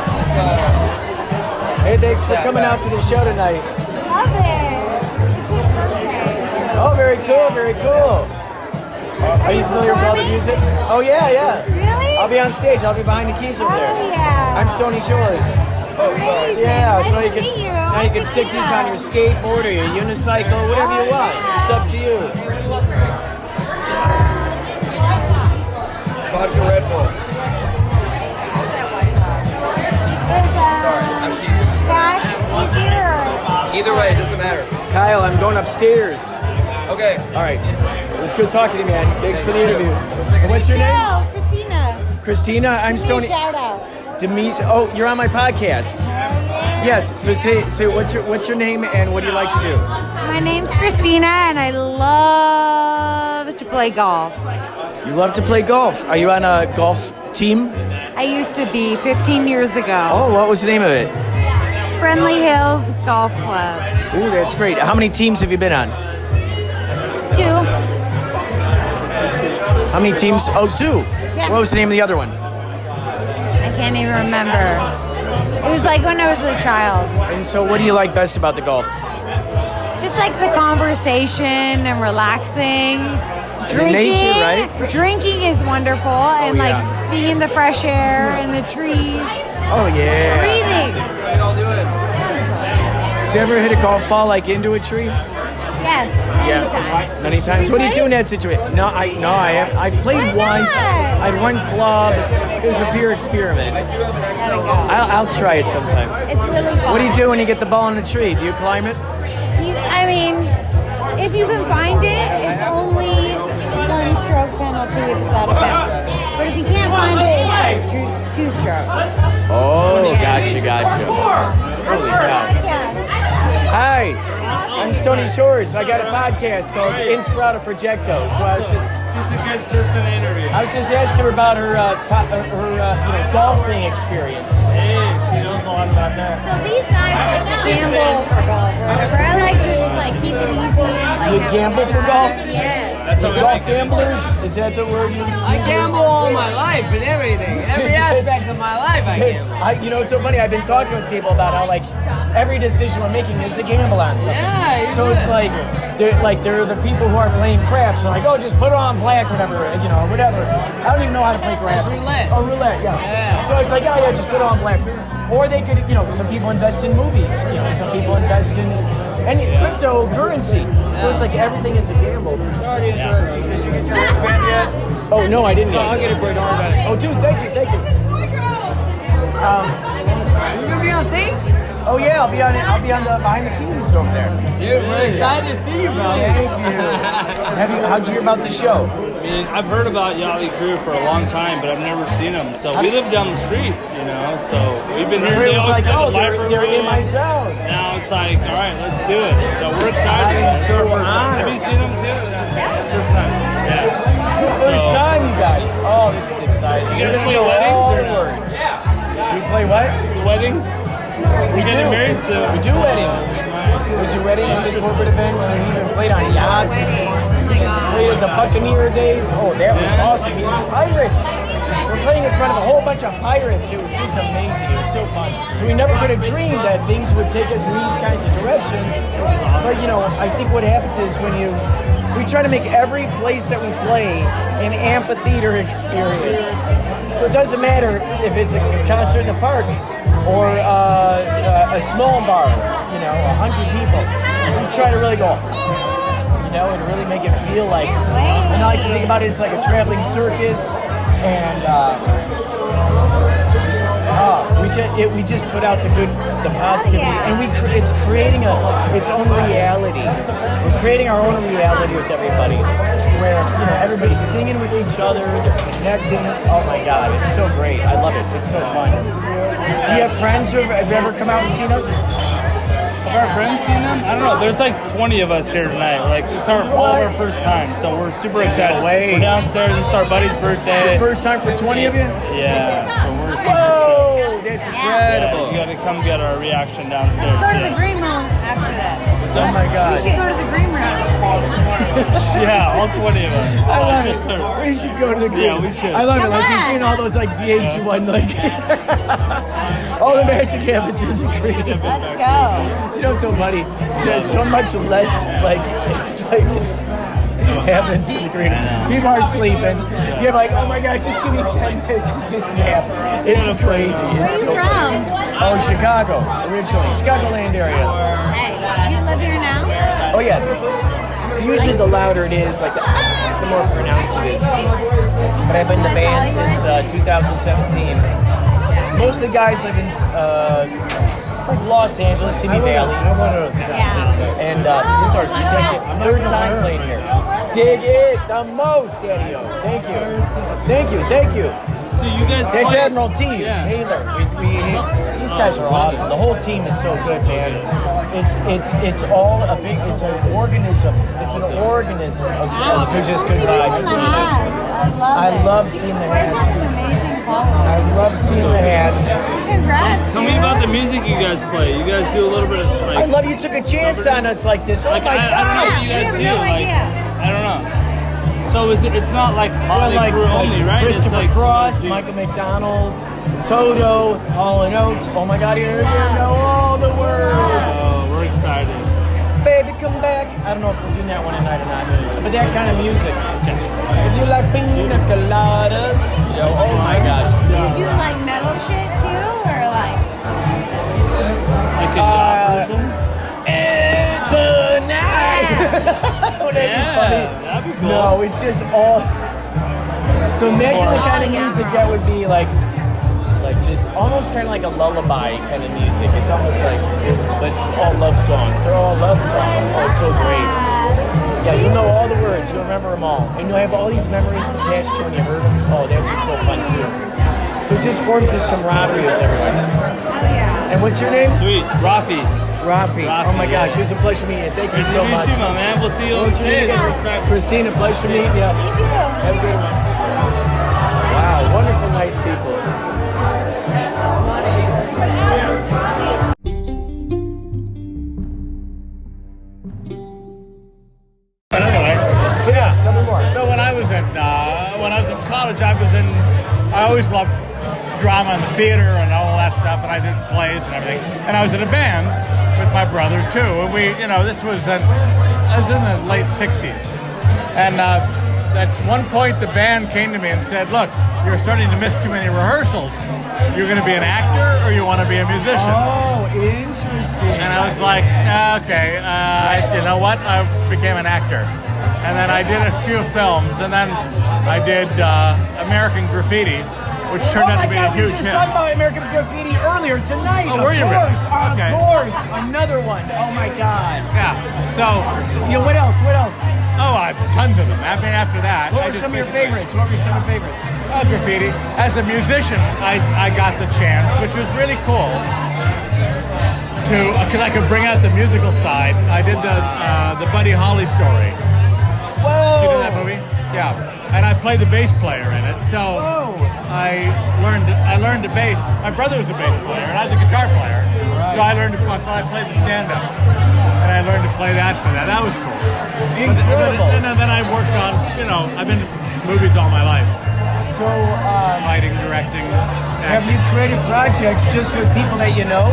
Hey, thanks for coming out to the show tonight. Love it. It's his birthday. Oh, very cool, very cool. Are you familiar with all the music? Oh, yeah, yeah. Really? I'll be on stage. I'll be behind the keys over there. Oh, yeah. I'm Stony Shores. Amazing. Yeah, nice so to you can meet you. now you can stick these on your skateboard or your unicycle, whatever you want. It's up to you. Vodka Red Bull. Sorry, I'm teasing. Cash easier. Either way, it doesn't matter. Kyle, I'm going upstairs. Okay. All right. Let's go talking to you, man. Thanks for the interview. What's your name? Hello, Christina. Christina, I'm Give me Stony. a shout out. Demetri. Oh, you're on my podcast. Yes. So say what's your name and what do you like to do? My name's Christina, and I love to play golf. You love to play golf. Are you on a golf team? I used to be 15 years ago. Oh, what was the name of it? Friendly Hills Golf Club. Ooh, that's great. How many teams have you been on? 2. How many teams? Oh, 2. Yeah. What was the name of the other one? I can't even remember. It was like when I was a child. And so what do you like best about the golf? Just like the conversation and relaxing. Drinking, nature, right? Drinking is wonderful, and yeah. like being in the fresh air and the trees. Oh, yeah. Breathing. Have you ever hit a golf ball like into a tree? Yes, many times. Many times. What do you do in that situation? No, I played once. I had one club. It was a pure experiment. I'll try it sometime. It's really fun. What do you do when you get the ball in a tree? Do you climb it? I mean, if you can find it, it's only 1 stroke penalty if it's out of bounds. But if you can't find it, it's 2 strokes. Oh, gotcha. Holy cow. Hi, I'm Stony Shores. I got a podcast called Inspirado Projecto. So I was just She's a good person to interview. I was just asking her about her golfing experience. Hey, she knows a lot about that. So these guys like to gamble for golf. Or I like to just like keep it easy. And, like, You have a gamble good for golf? time. Yes. That's Golf okay. gamblers? Is that the word you use? I gamble all my life and everything. Every aspect of my life I gamble. You know, it's so funny. I've been talking with people about how, like, every decision we're making is a gamble on something. Yeah, So it's like they're the people who are playing craps. So like, oh, just put it on black, whatever, whatever. I don't even know how to play craps. That's roulette. Oh, roulette, yeah. Yeah. So it's like, oh yeah, just put it on black. Or they could, some people invest in movies. Some people invest in any cryptocurrency. So it's like everything is a gamble. Sorry to interrupt you. Did you get your wristband yet? Oh no, I didn't. No, I'll get it for you. Don't worry about it. Oh, dude, thank you. You gonna be on stage? Oh yeah, I'll be on the behind the keys over there. Dude, we're excited to see you, bro. How'd you hear about the show? I mean, I've heard about Yächtley Crëw for a long time, but I've never seen them. So we live down the street, so we've been So here. it was like, oh, they're in my room. town. Now it's like, all right, let's do it. So we're excited. I'm It's so our first time. honored. Have you seen them too? First time. Yeah. First So- time, you guys. Oh, this is exciting. You guys We're gonna play know weddings all or the no? words. Do we play what? Weddings? We We're getting married soon. We do weddings. We do weddings, we do corporate events, and we even played on yachts. We just played at the Buccaneer days. Oh, that was awesome. Meeting pirates. We're playing in front of a whole bunch of pirates. It was just amazing. It was so fun. So we never could have dreamed that things would take us in these kinds of directions. But I think what happens is when we try to make every place that we play an amphitheater experience. So it doesn't matter if it's a concert in the park or a small bar, 100 people. We try to really go, and really make it feel like, and I like to think about it as like a traveling circus, and we just put out the positivity, and it's creating its own reality. We're creating our own reality with everybody, where everybody's singing with each other, they're connecting. Oh my God, it's so great! I love it. It's so fun. Do you have friends have you ever come out and seen us? our friends seen them? I don't know. There's like 20 of us here tonight. Like it's all of our first time, so we're super excited. We're downstairs. It's our buddy's birthday. First time for 20 of you? Yeah. So we're super Whoa, that's incredible. Yeah, you got to come get our reaction downstairs. Let's go to the green room after this. Oh my God. We should go to the green room. Yeah, all 20 of us. I love it. We should go to the green. Yeah, we should. I love it. Like you've seen all those like VH1 like all the magic happens in the green. Let's go. You know what's so funny? So much less like excitement happens in the green. People are sleeping. You're like, oh my God, just give me 10 minutes to just nap. It's crazy. Where are It's you so from? Oh, Chicago originally, Chicagoland area. Hey, you live here now? Oh yes. So usually the louder it is, like the more pronounced it is. But I've been in the band since 2017. Most of the guys live in like Los Angeles, Simi Valley. Yeah. And this is our third time playing here. Dig it the most, Daddy-O. Thank you. Thank you. Thank you. So you guys That's play- Admiral T. Taylor. These guys are awesome. The whole team is so good, man. It's all a big. It's an organism. It's an organism of just good vibes. I love seeing the hats. This is an amazing following. I love seeing the hats. Congrats. Tell me about the music you guys play. You guys do a little bit of like. I love you took a chance on us like this. Oh my I don't know gosh. what you guys We do. have no Like, idea. I don't know. So it's not like Motley Like Crue only, right? Christopher it's like, Cross, Michael McDonald, Toto, Hall & Oates. Oh my God, you know all the words. Oh, we're excited. Baby, come back. I don't know if we're doing that one tonight or not, but that kind of music. If you like pina coladas, oh my gosh. Do you do like metal shit too, or like? Like a yacht version? It's a night. Wouldn't that be funny? That'd be cool. No, it's just all. So imagine the kind of music that would be like just almost kind of like a lullaby kind of music. It's almost like, but all love songs. They're all love songs. Oh, it's so great. Yeah, you'll know all the words. You'll remember them all, and you'll have all these memories attached to when you heard them. Oh, that's what's so fun too. So it just forms this camaraderie with everyone. Oh yeah. And what's your name? Sweet. Rafi. Rafi. Oh my gosh, it was a pleasure meeting you. Thank you so much. You, my man. We'll see you on What's your stage. name? We're excited. Christina, pleasure meeting you. Me too. Have a good one. Wow, wonderful, nice people. So yes, tell me more. So when I was in college, I always loved drama and theater and all that stuff, and I did plays and everything. And I was in a band with my brother too, and I was in the late '60s, and at one point the band came to me and said, "Look, you're starting to miss too many rehearsals. You're going to be an actor, or you want to be a musician?" Oh, interesting. And I was like, okay, you know what? I became an actor. And then I did a few films, and then I did American Graffiti, which turned out to be a huge hit. We hit. just talked about American Graffiti earlier tonight. Oh, were you really? Okay. Of course, another one. Oh my God. Yeah. So what else? What else? Oh, I have tons of them. I mean, after that. What were some of your favorites? Graffiti. As a musician, I got the chance, which was really cool. Because I could bring out the musical side. I did the Buddy Holly story. Whoa! Did you know that movie? Yeah. And I played the bass player in it. So I learned the bass. My brother was a bass player, and I was a guitar player. Right. So I played the stand-up, and I learned to play that for that. That was cool. Incredible. And then I worked on, I've been in movies all my life. So, writing, directing. Have you created projects just with people that you know?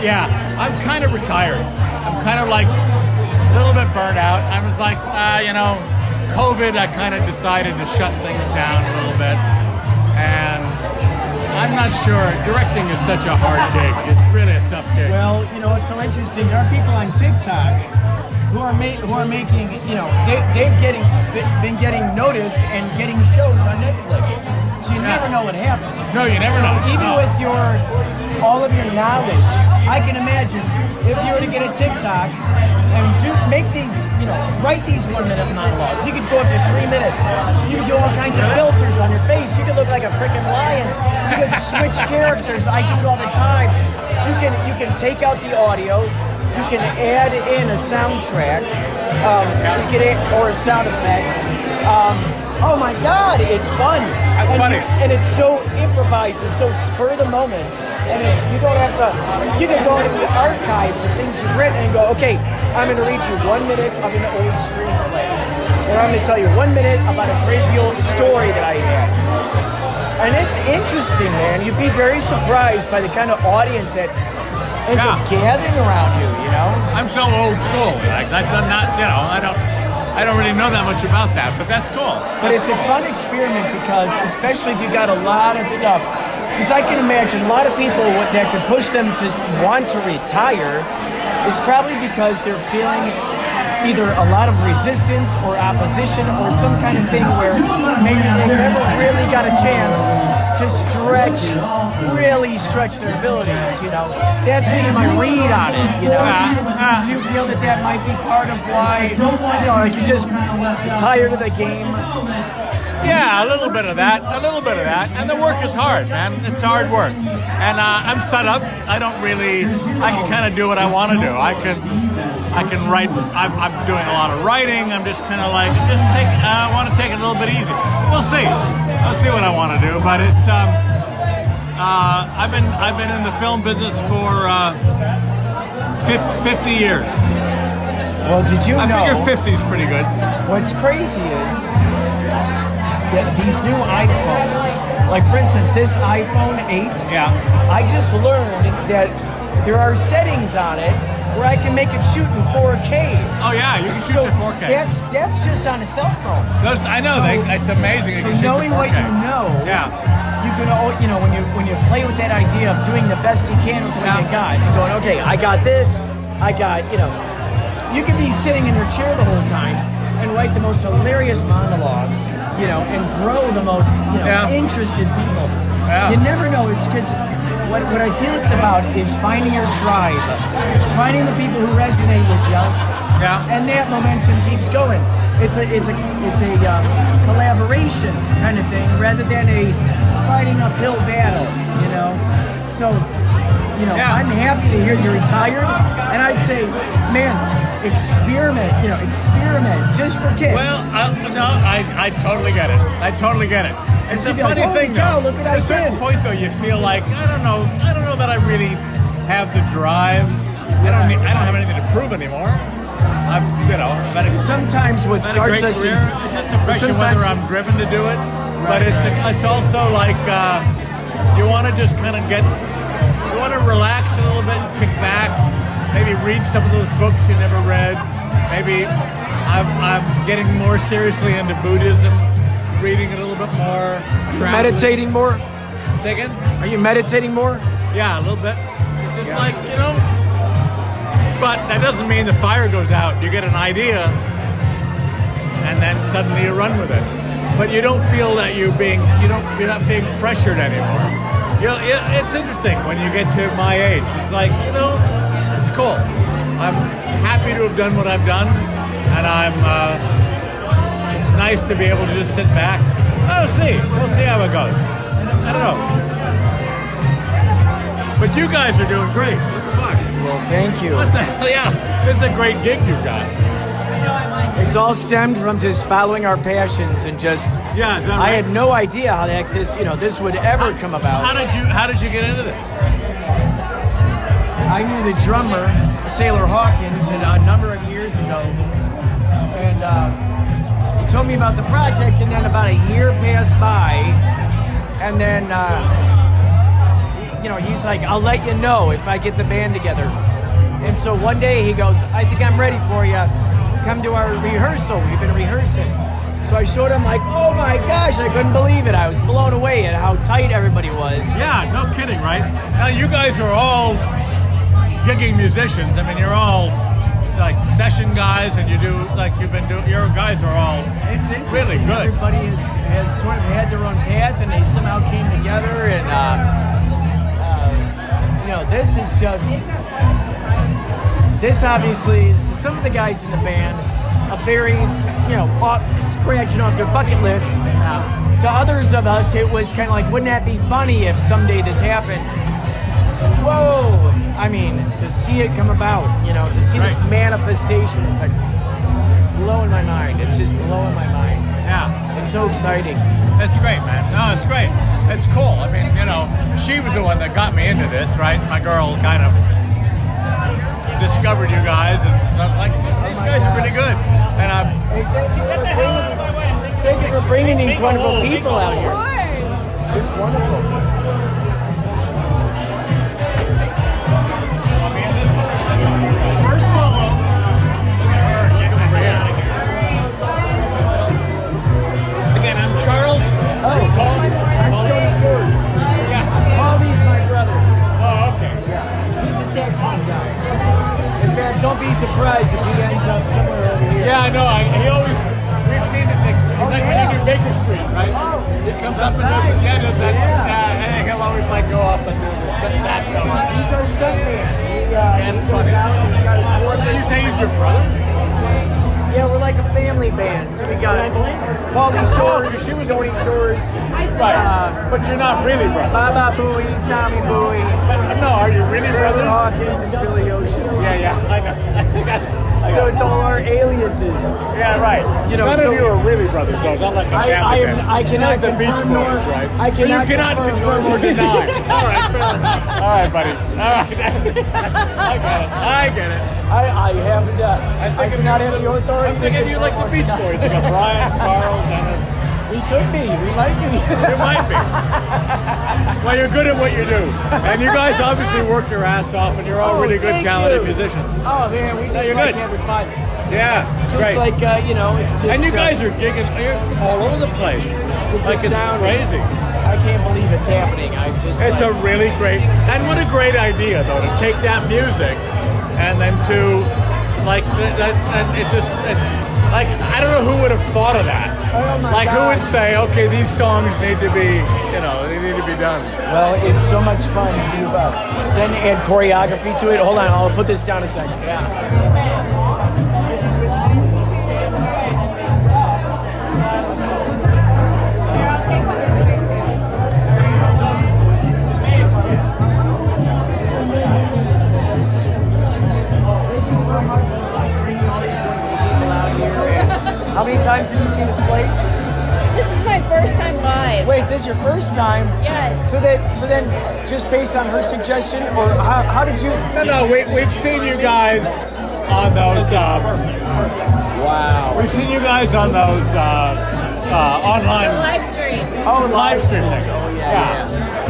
Yeah, I'm kind of retired. I'm kind of like a little bit burnt out. I was like, COVID, I kind of decided to shut things down a little bit. And I'm not sure. Directing is such a hard gig. It's really a tough gig. Well, it's so interesting. There are people on TikTok who are making, they've been getting noticed and getting shows on Netflix. So you never know what happens. No, you never know. Even with all of your knowledge, I can imagine if you were to get a TikTok and make these, write these 1 minute monologues. You could go up to 3 minutes. You could do all kinds of filters on your face. You could look like a freaking lion. You could switch characters. I do it all the time. you can take out the audio, you can add in a soundtrack, you can add, or sound effects. Oh my God, it's fun. That's funny. And it's so improvised and so spur of the moment. And it's, you don't have to, you can go into the archives of things you've written and go, okay, I'm going to read you 1 minute of an old screenplay. Or I'm going to tell you 1 minute about a crazy old story that I had. And it's interesting, man. You'd be very surprised by the kind of audience that ends up gathering around you, you know? I'm so old school. Like, I'm not, you know, I don't really know that much about that, but that's cool. But it's a fun experiment because, especially if you got a lot of stuff, because I can imagine a lot of people that could push them to want to retire is probably because they're feeling either a lot of resistance or opposition or some kind of thing where maybe they never really got a chance to really stretch their abilities, you know. That's just my read on it, you know. Do you feel that might be part of why, you know, like you're just tired of the game? Yeah, a little bit of that. And the work is hard, man. It's hard work. And I'm set up. I can kind of do what I want to do. I can write. I'm doing a lot of writing. I'm just kind of like, I want to take it a little bit easy. We'll see. I'll see what I want to do. But it's, I've been in the film business for 50 years. Well, did you know? I figure 50 is pretty good. What's crazy is that these new iPhones, like for instance, this iPhone 8, I just learned that there are settings on it where I can make it shoot in 4K. Oh yeah, you can shoot in 4K. That's just on a cell phone. I know, it's amazing. So knowing what you know, you can, you know, when you play with that idea of doing the best you can with what you got, and going, okay, I got this, you know, you can be sitting in your chair the whole time and write the most hilarious monologues, you know, and grow the most, you know, interested people. You never know. It's because what I feel it's about is finding your tribe, finding the people who resonate with you, and that momentum keeps going. It's a collaboration kind of thing rather than a fighting uphill battle, you know. So, you know, I'm happy to hear you're retired, and I'd say, man, experiment just for kicks. Well, I totally get it. It's a funny thing, though. Look what At a certain point, though, you feel like I don't know that I really have the drive. I don't have anything to prove anymore. Sometimes what starts us, it's just a question whether I'm driven to do it. But it's also like you want to just kind of you want to relax a little bit and kick back. Maybe read some of those books you never read. Maybe I'm getting more seriously into Buddhism, reading it a little bit more. Meditating more? Say again? Are you meditating more? Yeah, a little bit. It's just like, you know, but that doesn't mean the fire goes out. You get an idea, and then suddenly you run with it. But you don't feel that you're not being pressured anymore. It's interesting when you get to my age. It's like, you know, it's cool. I'm happy to have done what I've done, and it's nice to be able to just sit back. We'll see how it goes. I don't know. But you guys are doing great. What the fuck? Well, thank you. What the hell? Yeah, this is a great gig you got. It's all stemmed from just following our passions and just. Yeah, is that I right? had no idea how the heck this would ever come about. How did you get into this? I knew the drummer, Sailor Hawkins, a number of years ago, and he told me about the project. And then about a year passed by, and then you know, he's like, "I'll let you know if I get the band together." And so one day he goes, "I think I'm ready for you. Come to our rehearsal. We've been rehearsing." So I showed him, like, oh my gosh, I couldn't believe it. I was blown away at how tight everybody was. Yeah, no kidding, right? Now you guys are all gigging musicians. I mean, you're all like session guys, and you do like you've been doing. Your guys are all it's interesting. Really good. Everybody has sort of had their own path, and they somehow came together. And you know, this obviously is to some of the guys in the band a very, you know, scratching off their bucket list. To others of us, it was kind of like, wouldn't that be funny if someday this happened? whoa! I mean, to see it come about, to see this manifestation, it's like blowing my mind. It's just blowing my mind. Yeah. It's so exciting. That's great, man. No, it's great. It's cool. I mean, she was the one that got me into this, right? My girl kind of discovered you guys, and I was like, these guys are pretty good. And thank you for bringing these wonderful people out here. It's wonderful. First solo. Again, I'm Charles. I'm Shöres. Yeah. Pauly's my brother. Oh, okay. Yeah. He's a saxophone guy. In fact, don't be surprised if he ends up somewhere over here. Yeah, I know. We've seen this thing. When you do Baker Street, right? He comes up and goes to the end of that. And he'll always go up and do the saxophone. He's our stuntman. He That's goes funny. out and he's got his quarters. Did you say he's your brother? Yeah, we're like a family band. So we got Pauly Shöres, Shöres. Right. But you're not really brothers. Baba Booey, Tommy Booey. No, are you really Sarah brothers? Hawkins and Billy Ocean. Yeah, I know. So it's all our aliases. Yeah, right. None of you are really brothers, though. Not like a family band. I cannot Not the Beach confirm Boys, nor- right? I cannot you cannot confirm or deny. All right, fair enough. All right, buddy. All right, that's it. I get it. I haven't. I do not have the authority. I'm thinking you like the Beach Boys. You got Brian, Carl, Dennis. We could be. We might be. You might be. Well, you're good at what you do. And you guys obviously work your ass off, and you're all really good, thank talented you. musicians. Oh, man, we just you're like good. having fun. Yeah, it's Just great. like, it's just... And you guys are gigging all over the place. It's Like, it's astounding. crazy. I can't believe it's happening. I'm just It's a really great, and what a great idea, though, to take that music and then to, it's like, I don't know who would have thought of that. Oh my Like, God. who would say, okay, these songs need to be, they need to be done. Well, it's so much fun to then add choreography to it. Hold on, I'll put this down a second. How many times have you seen us play? This is my first time live. Wait, this is your first time? Yes. So then, just based on her suggestion, or how did you? No, we've seen you guys on those. Wow. We've seen you guys on those online Live streams. Oh, live stream things. Oh, yeah.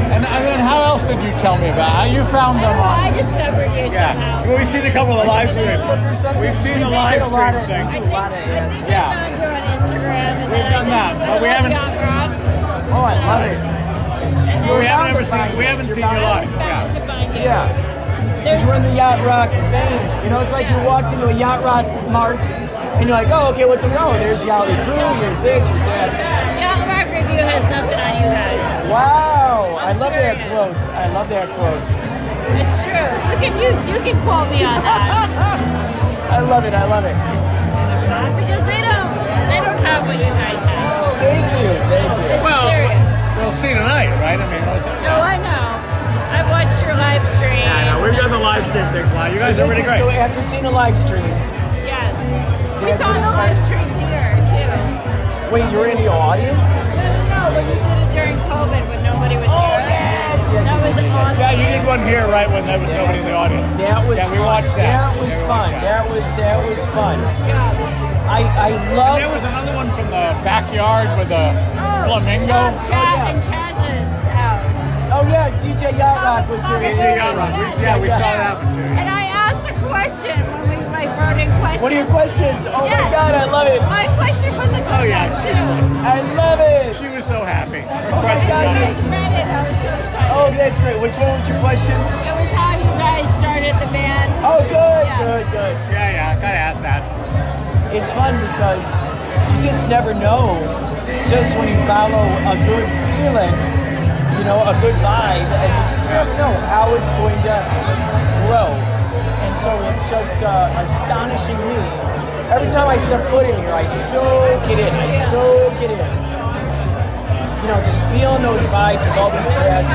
And then how else did you tell me about? How you found them I on? discovered you somehow. Well, we've seen a couple of the live streams. We've seen the live stream thing. I think we Yeah. found you on Instagram. And We've done that, but we haven't. Yacht Rock. Oh, I love it. We haven't seen you live. Bound to find you. Yeah. Because we're in the Yacht Rock thing. It's like you walked into a Yacht Rock mart and you're like, oh, okay, what's around? There's Yächtley Crëw, there's this, there's that. Yacht Rock Review has nothing on you guys. Wow. I love that quote. I love that quote. It's true. You can quote me on that. I love it. Because they don't have what you guys have. Thank you. It's Well, serious. we'll see tonight, right? I mean, No, I know. I've watched your live stream. I know. We've done the live stream thing, Fly. You guys are really great. So after seeing the live streams, Yes. We That's saw what the live inspired- stream here too. wait, you were in the audience? No, but you did it during COVID when nobody was here. Yes, That was awesome. Yeah, you did one here, right, when there was nobody in the audience. That was Yeah, we fun. watched that. That was fun. That was fun. Yeah. I loved. There was another one from the backyard with a flamingo. And Chaz's house. Oh yeah, DJ Yacht Rock was there. DJ Yacht Rock. Yeah, we saw that one too. And I asked a question when we wrote in questions. What are your questions? Oh Yes. my God, I love it. My question was a Oh yeah, question. I love it. she was so happy. Oh my You gosh. guys read it. I was so excited. Oh, that's great. Which one was your question? It was how you guys started the band. Oh, good, Yeah. good. Yeah, I gotta ask that. It's fun because you just never know. Just when you follow a good feeling, a good vibe, and you just never know how it's going to grow. And so it's just astonishing me. Every time I step foot in here, I soak it in. Just feeling those vibes of all these past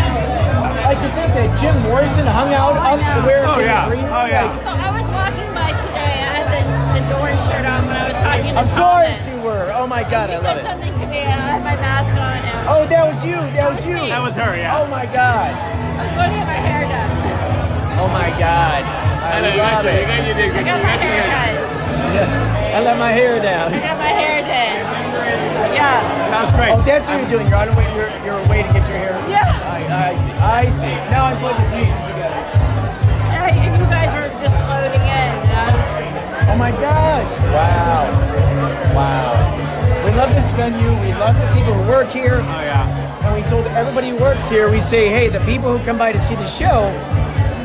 like to think that Jim Morrison hung out up where Oh, yeah. green. Oh, yeah. So I was walking by today. I had the Doors shirt on when I was talking to Of Thomas. course you were. Oh my God, I You love said it. something to me and I had my mask on. And Oh, that was you. That was you. That was her, yeah. Oh my God. I was going to get my hair done. Oh my God. I love it. I got my hair cut. I let my hair down. I got my hair done. Yeah. That was great. Oh, that's what you're doing. You're on a way. You're away to get your hair. Yeah. I see. I see. Now I'm putting the pieces together. And you guys were just loading in. Oh my gosh. Wow. Wow. We love this venue. We love the people who work here. Oh, yeah. And we told everybody who works here, we say, hey, the people who come by to see the show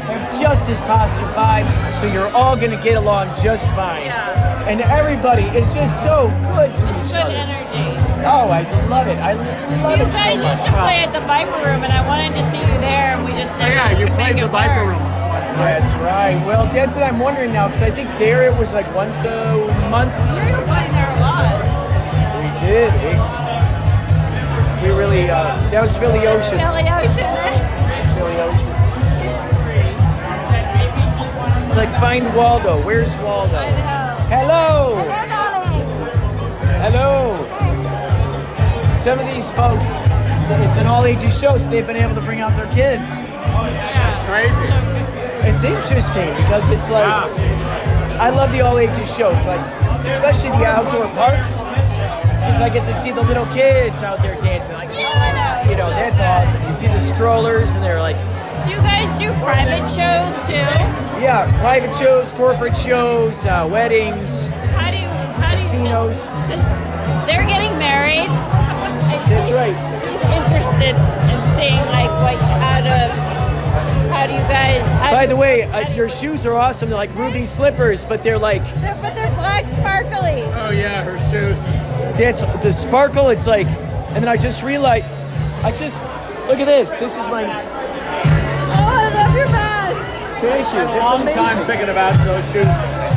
have just as positive vibes, so you're all going to get along just fine. Yeah. And everybody is just so good to each Good other. energy. Oh, I love it. I love You it so guys much. used to play at the Viper Room, and I wanted to see you there, and we just never Yeah, you could played make the it Viper work. Room. That's right. Well, that's what I'm wondering now, because I think there it was like once a month. You were playing there a lot. We did. We really, that was Philly Ocean. Philly Ocean. It's Philly Ocean. It's like Find Waldo. Where's Waldo? Hello. Hello. Some of these folks, it's an all ages show, so they've been able to bring out their kids. Crazy. It's interesting because it's like, I love the all ages shows, like especially the outdoor parks, because I get to see the little kids out there dancing. Like, you know, that's awesome. You see the strollers, and they're like, Do you guys do private shows too? yeah, private shows, corporate shows, weddings, How do you casinos. they're getting married. That's right. She's interested in seeing like how do you guys? By the way, your shoes are awesome. They're like ruby slippers, but they're like, But they're black sparkly. Oh, yeah, her shoes. that's the sparkle. It's like, and then I just realized, look at this. This is my, Oh, I love your mask. thank you. A That's long amazing. time thinking about those shoes.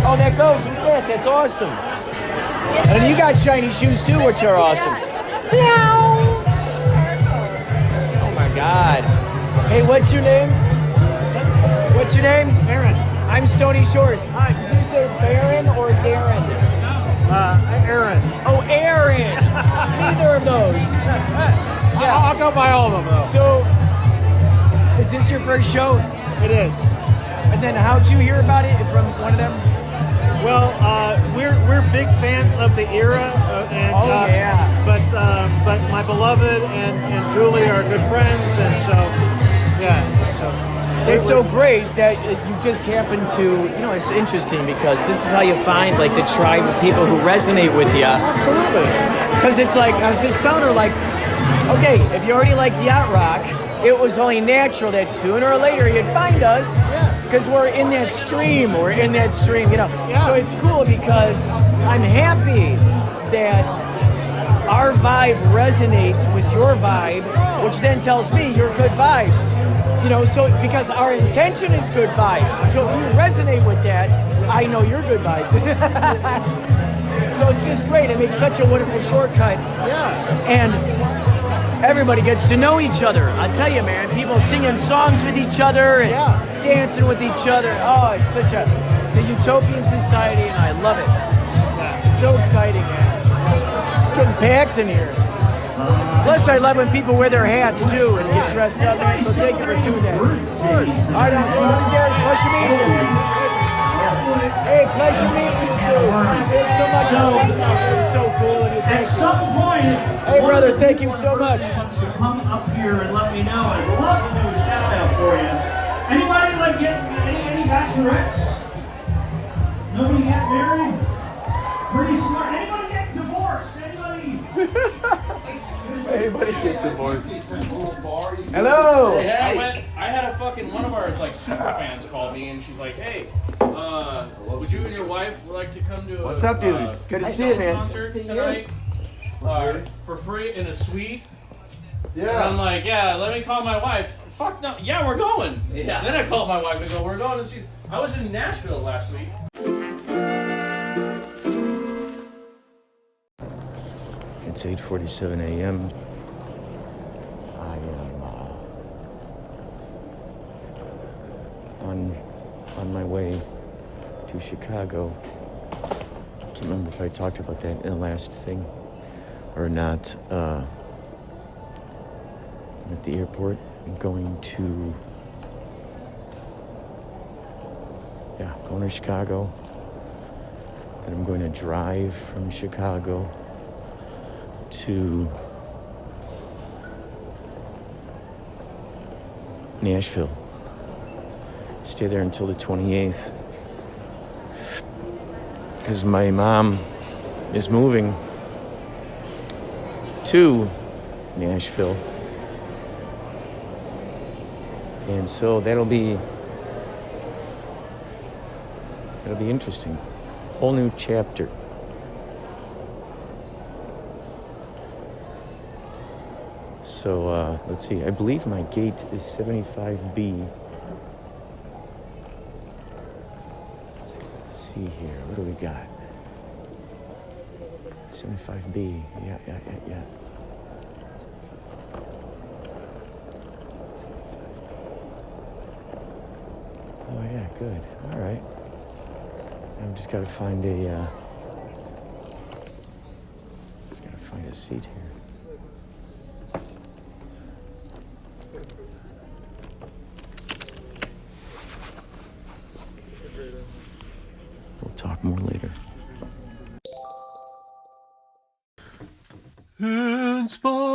Oh, that goes with that. That's awesome. And you got shiny shoes too, which are awesome. Oh my God. Hey, what's your name? What's your name? Aaron. I'm Stony Shores. Hi. Did you say Baron or Darren? Aaron. Oh, Aaron. Neither of those. Yeah, I'll go by all of them, though. So, is this your first show? It is. And then how'd you hear about it from one of them? Well, we're big fans of the era, and yeah. But my beloved and Julie are good friends, and so yeah. So It's so great that you just happen to, you know, it's interesting because this is how you find like the tribe of people who resonate with you. Absolutely. Because it's like, I was just telling her, like, okay, if you already liked yacht rock, it was only natural that sooner or later you'd find us. Because we're in that stream, you know. Yeah. So it's cool because I'm happy that our vibe resonates with your vibe, which then tells me you're good vibes. You know, so because our intention is good vibes. So if you resonate with that, I know you're good vibes. So it's just great. It makes such a wonderful shortcut. Yeah. And everybody gets to know each other. I tell you, man, people singing songs with each other and dancing with each other. Oh, it's a utopian society, and I love it. It's so exciting, man. It's getting packed in here. Plus, I love when people wear their hats too and get dressed up. Man, so thank you for doing that. All right, I'm going upstairs. Pleasure meeting you. Hey, pleasure meeting you too. Thanks so much. It was so cool. And At some point, hey, brother, thank you so much. Wants to come up here and let me know. I'd love to do a shout out for you. Anybody like getting any bachelorettes? Nobody get married? Pretty smart. Anybody get divorced? Anybody get divorced? Hello. I had a fucking one of our like super fans call me and she's like, "Hey, would you and your wife like to come to What's up, dude? Good to see you, man. concert tonight for free in a suite?" Yeah. And I'm like, "Yeah, let me call my wife." Fuck no. Yeah, we're going. Yeah. Then I called my wife and go, "We're going." And I was in Nashville last week. It's 8:47 a.m. I am to Chicago. I can't remember if I talked about that in the last thing or not. I'm at the airport. I'm going to Chicago. And I'm going to drive from Chicago to Nashville. Stay there until the 28th. Because my mom is moving to Nashville. And so that'll be interesting. Whole new chapter. So let's see. I believe my gate is 75B. Let's see here. What do we got? 75B. Yeah. Oh yeah, good. All right. I've just got to find a seat here. We'll talk more later. Inspirado.